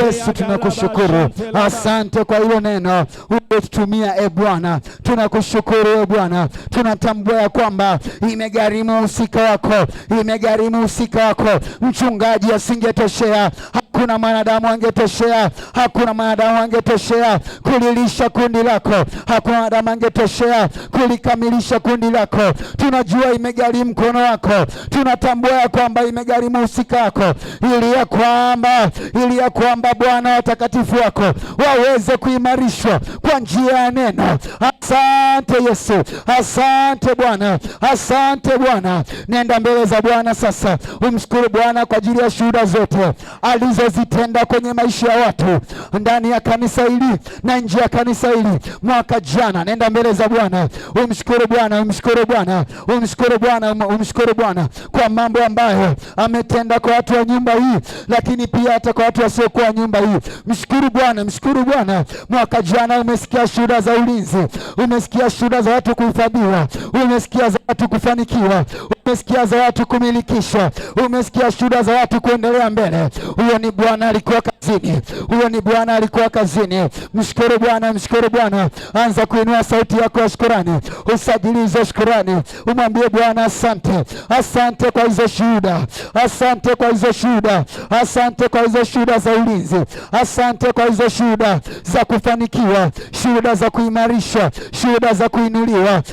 Yesu tunakushukuru, asante kwa hilo neno ulitumia Bwana. Tunakushukuru Bwana, tunatambua ya kwamba imegharimu usika wako, imegharimu usika wako. Mchungaji asingetoshea hakuna mwanadamu angetoshea, hakuna mwanadamu angetoshea kulilisha kundi lako, hakuna mwanadamu angetoshea kulikamilisha kundi lako. Tunajua imegharimu mkono wako, tunatambua ya kwamba imegharimu husika wako, ili ya kwamba Bwana watakatifu wako waweze kuimarishwa kwa njia ya neno. Asante Yesu, asante Bwana, asante Bwana. Nenda mbele za Bwana sasa, umshukuru Bwana kwa ajili ya shuhuda zote alizozitenda kwenye maisha ya watu ndani ya kanisa hili na nje ya kanisa hili mwaka jana. Nenda mbele za Bwana, umshukuru Bwana, umshukuru Bwana, umshukuru Bwana, umshukuru Bwana kwa mambo ambayo ametenda kwa watu wa nyumba hii, lakini pia hata kwa watu wasiokuwa nyumba hii. Mshukuru Bwana, mshukuru Bwana. Mwaka jana umesikia shuhuda za ulinzi, umesikia shuhuda za watu kuhifadhiwa, umesikia za watu kufanikiwa, umesikia za watu kumilikishwa, umesikia shuhuda za watu kuendelea mbele. Huyo ni Bwana alikuwa kazini, huyo ni Bwana alikuwa kazini. Mshukuru Bwana, mshukuru Bwana. Anza kuinua sauti yako ya shukrani, usajili hizo shukrani, umwambie Bwana asante, asante kwa hizo shuhuda, asante kwa hizo shuhuda, asante kwa hizo shuhuda za ulinzi, asante kwa hizo shuhuda za kufanikiwa, shuhuda za kuimarisha, shuhuda za kuinuliwa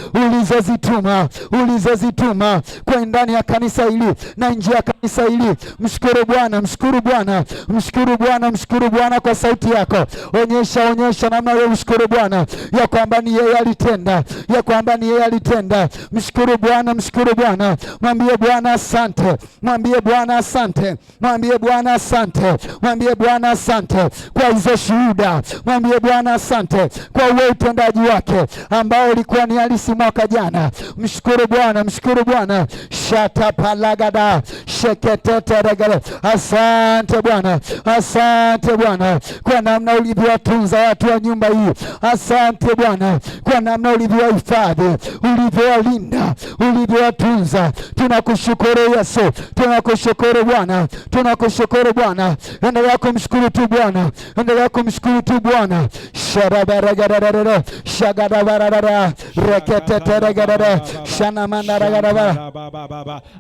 ulizozituma kwa ndani ya kanisa hili na nje ya kanisa hili. Mshukuru Bwana, mshukuru Bwana, mshukuru Bwana, mshukuru Bwana kwa sauti yako. Onyesha namna wewe mshukuru Bwana ya kwamba ni yeye alitenda, ya kwamba ni yeye alitenda. Mshukuru Bwana, mshukuru Bwana. Mwambie Bwana asante, mwambie Bwana asante, mwambie Bwana asante, mwambie Bwana asante kwa hizo shuhuda, mwambie Bwana asante kwa uwe utendaji wake ambao ulikuwa ni halisi mwaka jana. Mshukuru Bwana, mshukuru Bwana. Shata palagada sheketete regale. Asante Bwana, asante Bwana kwa namna ulivyowatunza watu wa nyumba hii. Asante Bwana kwa namna ulivyowahifadhi, ulivyowalinda, ulivyowatunza. Tunakushukuru Yesu, tunakushukuru Bwana, tunakushukuru Bwana. Endelea kumshukuru tu Bwana, endelea kumshukuru tu Bwana. Sharabaragara shagadabarara reketeteregara shanamandaragara.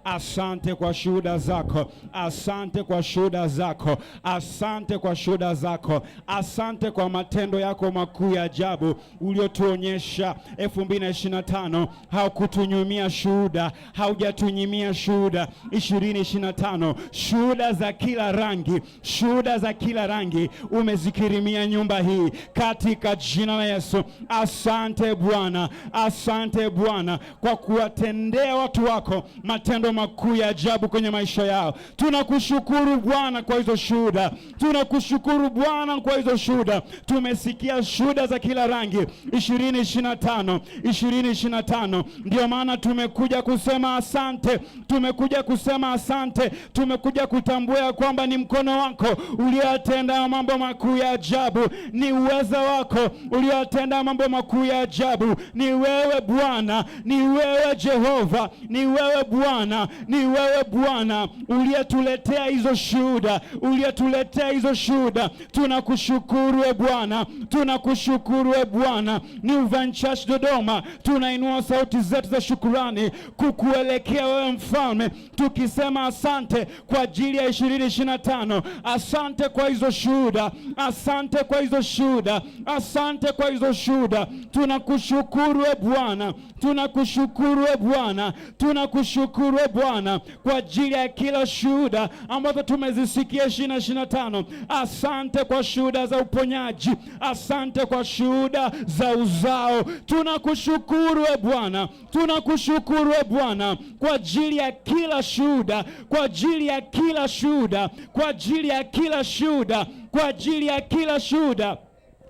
Asante kwa shuhuda zako, asante kwa shuhuda zako, asante kwa shuhuda zako, asante kwa matendo yako makuu ya ajabu uliotuonyesha 2025. Haukutunyimia shuhuda, haujatunyimia shuhuda 2025. Shuhuda za kila rangi, shuhuda za kila rangi umezikirimia nyumba hii katika jina la Yesu. Asante Bwana, asante Bwana kwa kuwatendea watu wako matendo makuu ya ajabu kwenye maisha yao. Tunakushukuru Bwana kwa hizo shuhuda, tunakushukuru Bwana kwa hizo shuhuda. Tumesikia shuhuda za kila rangi 2025. Ndio maana tumekuja kusema asante, tumekuja kusema asante, tumekuja kutambua kwamba ni mkono wako uliotenda mambo makuu ya ajabu, ni uwezo wako uliotenda mambo makuu ya ajabu. Ni wewe Bwana, ni wewe Jehova, ni wewe Bwana, ni wewe Bwana uliyetuletea hizo shuhuda, uliyetuletea hizo shuhuda. Tunakushukuru Bwana, tunakushukuru Bwana. New Vine Church Dodoma tunainua sauti zetu za shukrani kukuelekea wewe Mfalme, tukisema asante kwa ajili ya 2025. Asante kwa hizo shuhuda, asante kwa hizo shuhuda, asante kwa hizo shuhuda. Tunakushukuru Bwana, tunakushukuru Bwana, tunakushukuru Bwana kwa ajili ya kila shuhuda ambazo tumezisikia 2025. Asante kwa shuhuda za uponyaji, asante kwa shuhuda za uzao. Tunakushukuru Bwana, tunakushukuru Bwana kwa ajili ya kila shuhuda, kwa ajili ya kila shuhuda, kwa ajili ya kila shuhuda, kwa ajili ya kila shuhuda.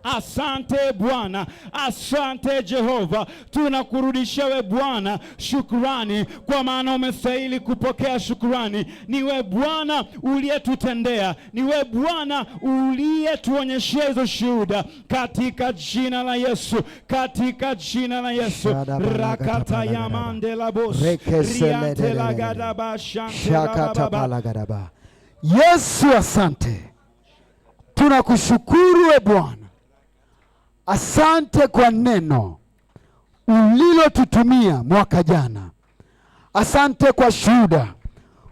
Asante Bwana, asante Jehova. Tunakurudishia we Bwana shukrani, kwa maana umestahili kupokea shukrani. Ni we Bwana uliyetutendea, ni we Bwana uliyetuonyeshia hizo shuhuda, katika jina la Yesu, katika jina la Yesu. Rakata yamande la boss riante la gadaba shante la baba. Yesu asante, tunakushukuru we Bwana. Asante kwa neno ulilotutumia mwaka jana. Asante kwa shuhuda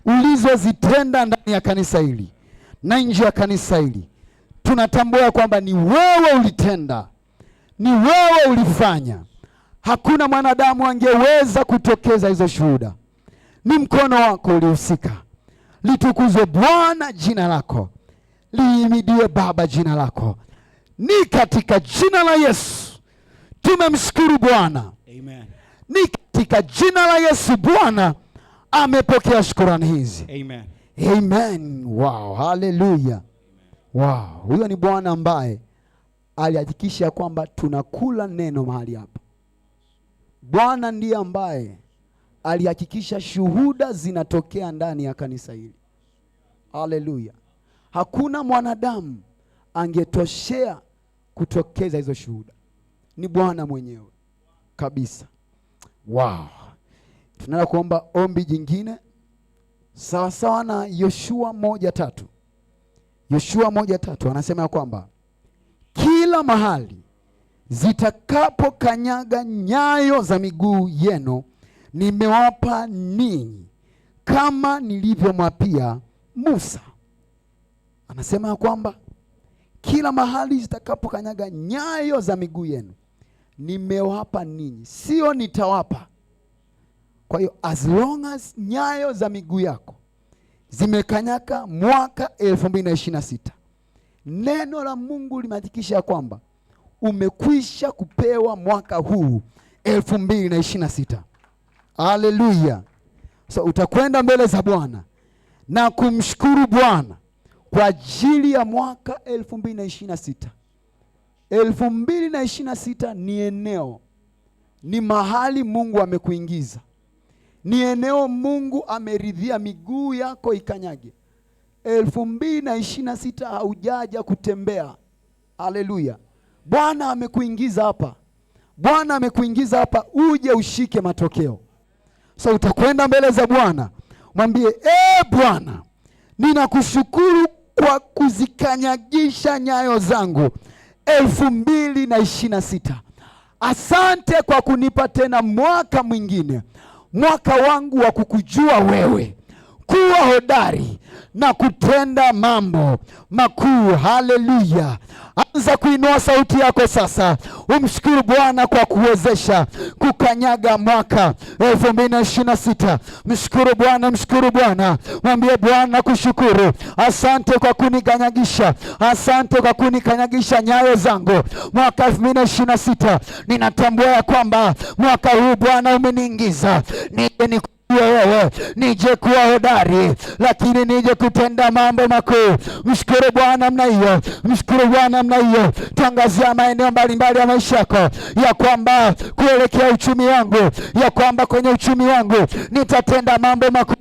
ulizozitenda ndani ya kanisa hili na nje ya kanisa hili, tunatambua kwamba ni wewe ulitenda, ni wewe ulifanya. Hakuna mwanadamu angeweza kutokeza hizo shuhuda, ni mkono wako ulihusika. Litukuzwe Bwana jina lako, lihimidiwe Baba jina lako. Ni katika jina la Yesu tumemshukuru Bwana. Amen. Ni katika jina la Yesu Bwana amepokea shukrani hizi. Amen. Amen. Wow, haleluya. Wow, huyo ni Bwana ambaye alihakikisha kwamba tunakula neno mahali hapa. Bwana ndiye ambaye alihakikisha shuhuda zinatokea ndani ya kanisa hili. Haleluya. Hakuna mwanadamu angetoshea kutokeza hizo shuhuda, ni Bwana mwenyewe kabisa. Wow. Tunaenda kuomba ombi jingine sawa sawa na Yoshua 1:3. Yoshua 1:3 anasema kwamba kila mahali zitakapokanyaga nyayo za miguu yenu nimewapa ninyi, kama nilivyomwapia Musa. Anasema kwamba kila mahali zitakapokanyaga nyayo za miguu yenu nimewapa ninyi, sio nitawapa. Kwa hiyo as long as nyayo za miguu yako zimekanyaga mwaka 2026, neno la Mungu limehakikisha kwamba umekwisha kupewa mwaka huu 2026. Haleluya. So utakwenda mbele za Bwana na kumshukuru Bwana kwa ajili ya mwaka 2026. 2026 ni eneo, ni mahali Mungu amekuingiza, ni eneo Mungu ameridhia miguu yako ikanyage. 2026 haujaja kutembea. Haleluya. Bwana amekuingiza hapa, Bwana amekuingiza hapa uje ushike matokeo. So utakwenda mbele za Bwana mwambie, Bwana, ninakushukuru kwa kuzikanyagisha nyayo zangu 2026. Asante kwa kunipa tena mwaka mwingine, mwaka wangu wa kukujua wewe, kuwa hodari na kutenda mambo makuu. Haleluya. Anza kuinua sauti yako sasa, umshukuru Bwana kwa kuwezesha kukanyaga mwaka 2026. Mshukuru Bwana, mshukuru Bwana. Mwambie Bwana kushukuru. Asante kwa kunikanyagisha, asante kwa kunikanyagisha nyayo zangu mwaka 2026. Ninatambua ya kwamba mwaka huu Bwana umeniingiza nije wewe, nije kuwa hodari, lakini nije kutenda mambo makuu. Mshukuru Bwana namna hiyo, mshukuru Bwana namna hiyo. Tangazia maeneo mbalimbali ya maisha yako ya kwamba kuelekea uchumi wangu, ya kwamba kwenye uchumi wangu nitatenda mambo makuu.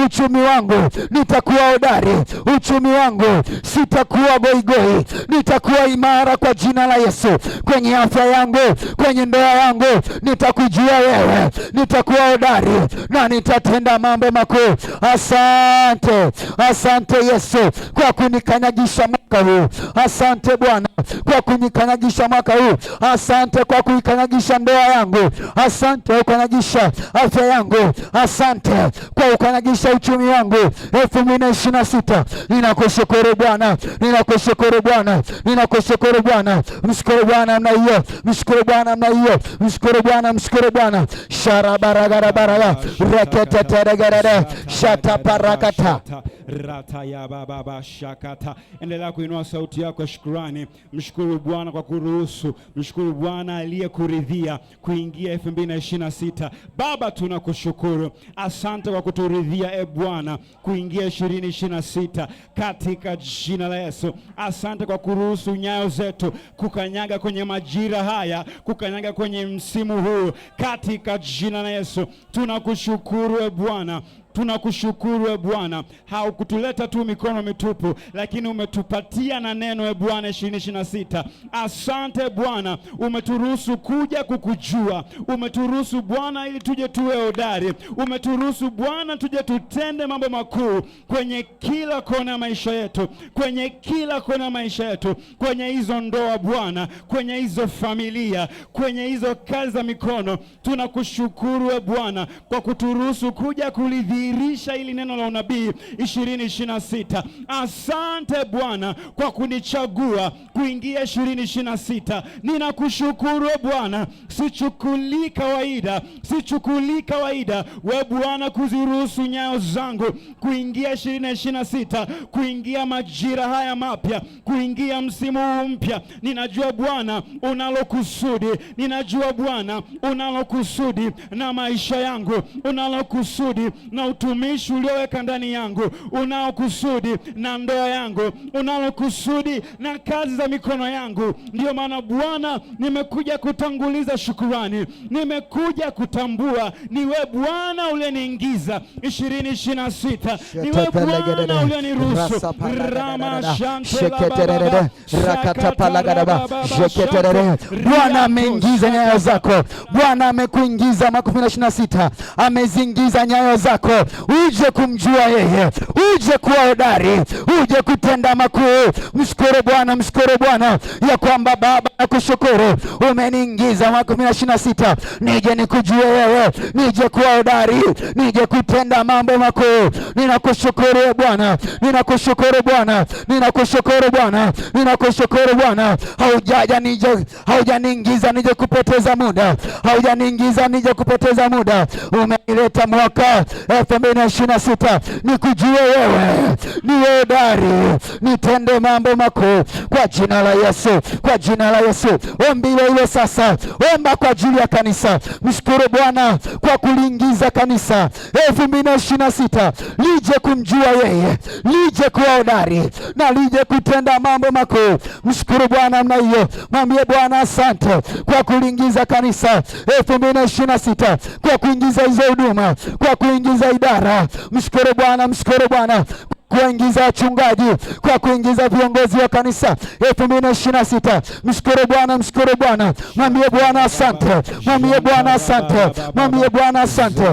Uchumi wangu nitakuwa hodari, uchumi wangu sitakuwa goigoi, nitakuwa imara kwa jina la Yesu. Kwenye afya yangu, kwenye ndoa yangu nitakujua wewe, nitakuwa hodari na nitatenda mambo makuu. Asante, asante Yesu kwa kunikanyagisha mwaka huu. Asante Bwana kwa kunikanyagisha mwaka huu. Asante kwa kuikanyagisha ndoa yangu. Asante kwa kukanyagisha afya yangu. Asante kwa kukanyagisha uchumi wangu 2026. Ninakushukuru Bwana, ninakushukuru Bwana, ninakushukuru Bwana. Mshukuru Bwana namna hiyo, mshukuru Bwana namna hiyo, mshukuru Bwana, mshukuru Bwana. Sharabaragarabaraya reketeteregerere shataparakata rata ya baba shakata. Endelea kuinua sauti yako shukrani. Mshukuru Bwana kwa kuruhusu, mshukuru Bwana aliyekuridhia kuingia 2026. Baba tunakushukuru, asante kwa kuturidhia Bwana kuingia 2026 katika jina la Yesu. Asante kwa kuruhusu nyayo zetu kukanyaga kwenye majira haya, kukanyaga kwenye msimu huu katika jina la Yesu. Tunakushukuru Bwana, tunakushukuru Bwana, haukutuleta tu mikono mitupu, lakini umetupatia na neno Bwana 2026. Asante Bwana, umeturuhusu kuja kukujua, umeturuhusu Bwana ili tuje tuwe hodari, umeturuhusu Bwana tuje tutende mambo makuu kwenye kila kona ya maisha yetu, kwenye kila kona ya maisha yetu, kwenye hizo ndoa Bwana, kwenye hizo familia, kwenye hizo kazi za mikono. Tunakushukuru Bwana kwa kuturuhusu kuja kuridhia kudhihirisha ili neno la unabii 2026. Asante Bwana kwa kunichagua kuingia 2026. Ninakushukuru Bwana, sichukuli kawaida we Bwana kuziruhusu nyayo zangu kuingia 2026, kuingia majira haya mapya, kuingia msimu huu mpya. Ninajua Bwana unalokusudi, ninajua Bwana unalokusudi na maisha yangu, unalokusudi na utumishi ulioweka ndani yangu, unalokusudi na ndoa yangu, unalokusudi na kazi za mikono yangu. Ndio maana Bwana nimekuja kutanguliza shukrani, nimekuja kutambua ni wewe Bwana uliyeniingiza 2026, ni wewe Bwana uliyeniruhusu. Bwana ameingiza nyayo zako, Bwana amekuingiza mwaka 2026, amezingiza nyayo zako uje kumjua yeye, uje kuwa hodari, uje kutenda makuu. Mshukuru Bwana, mshukuru Bwana ya kwamba Baba nakushukuru umeniingiza mwaka 2026 nije nikujue wewe, nije kuwa hodari, nije kutenda mambo makuu. Ninakushukuru Bwana, ninakushukuru Bwana, ninakushukuru Bwana, ninakushukuru Bwana. Haujaniingiza nije kupoteza muda, haujaniingiza nije kupoteza muda. Umenileta mwaka 2026 nikujue wewe, niwe hodari, nitende mambo makuu kwa jina la Yesu, kwa jina la Yesu. Ombi hilo sasa, omba kwa ajili ya kanisa. Mshukuru Bwana kwa kuliingiza kanisa 2026 lije kumjua yeye, lije kuwa hodari na lije kutenda mambo makuu. Mshukuru Bwana namna hiyo, mwambie Bwana asante kwa kuliingiza kanisa 2026, kwa kuingiza hizo huduma, kwa kuingiza idara. Mshukuru Bwana, mshukuru Bwana kuingiza wachungaji, kwa kuingiza viongozi wa kanisa 2026. Mshukuru Bwana, mshukuru Bwana, mwambie Bwana asante, mwambie Bwana asante, mwambie Bwana asante.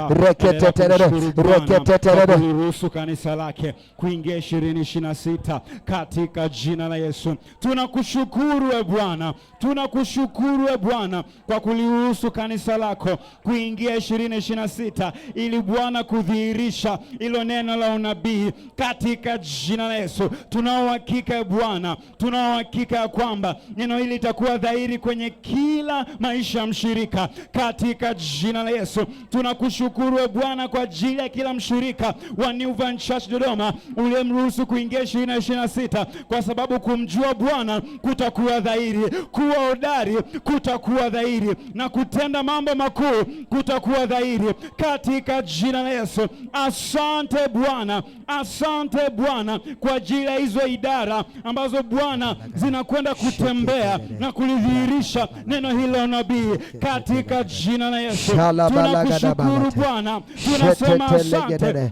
Reketeterere ruhusu kanisa lake kuingia 2026 katika jina la Yesu. Tunakushukuru e Bwana, tunakushukuru e Bwana kwa kuliruhusu kanisa lako kuingia 2026 ili Bwana kudhihirisha ilo neno la unabii katika jina la Yesu. Tunao hakika Bwana, tunao hakika kwamba neno hili litakuwa dhahiri kwenye kila maisha ya mshirika katika jina la Yesu. Tunakushukuru Bwana kwa ajili ya kila mshirika wa New Vine Church Dodoma uliyemruhusu kuingia 2026, kwa sababu kumjua Bwana kutakuwa dhahiri, kuwa hodari kutakuwa dhahiri, na kutenda mambo makuu kutakuwa dhahiri katika jina la Yesu. Asante Bwana, asante Bwana kwa ajili ya hizo idara ambazo Bwana zinakwenda kutembea na kulidhihirisha neno hilo nabii katika jina la Yesu. Tunakushukuru Bwana, tunasema asante.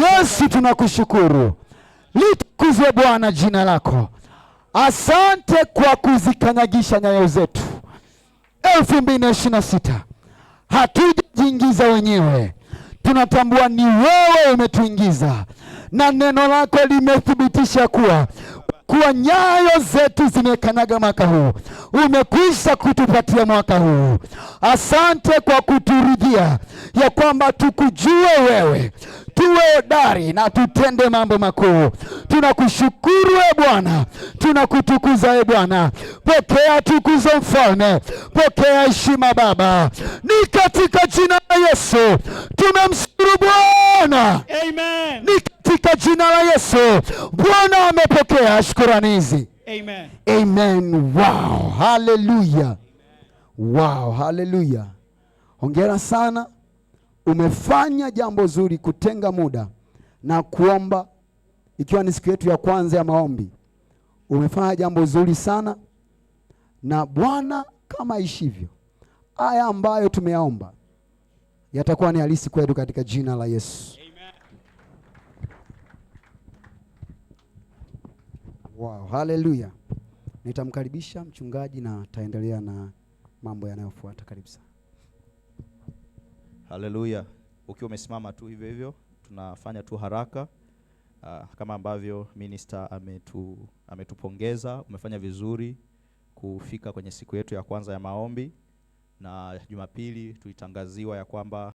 Yesu tunakushukuru, litukuzwe Bwana jina lako. Asante kwa kuzikanyagisha nyayo zetu 2026. Hatujajiingiza wenyewe, tunatambua ni wewe umetuingiza, na neno lako limethibitisha kuwa nyayo zetu zimekanyaga mwaka huu, umekwisha kutupatia mwaka huu. Asante kwa kuturidhia ya kwamba tukujue wewe, tuwe hodari na tutende mambo makuu. Tunakushukuru Bwana, tunakutukuza Bwana. Pokea tukuzo Mfalme, pokea heshima Baba, ni katika jina la Yesu tumemshukuru Bwana. Amen. Ni katika jina la Yesu Bwana amepokea shukrani hizi. Amen. Amen. Wow, haleluya. Wow, haleluya. Hongera sana, umefanya jambo zuri kutenga muda na kuomba, ikiwa ni siku yetu ya kwanza ya maombi. Umefanya jambo zuri sana, na Bwana kama ishivyo, haya ambayo tumeyaomba yatakuwa ni halisi kwetu katika jina la Yesu. Wow, haleluya. Nitamkaribisha mchungaji na ataendelea na mambo yanayofuata. Karibu sana. Haleluya. Ukiwa umesimama tu hivyo hivyo, tunafanya tu haraka kama ambavyo minister ametupongeza. Umefanya vizuri kufika kwenye siku yetu ya kwanza ya maombi. na Jumapili tulitangaziwa ya kwamba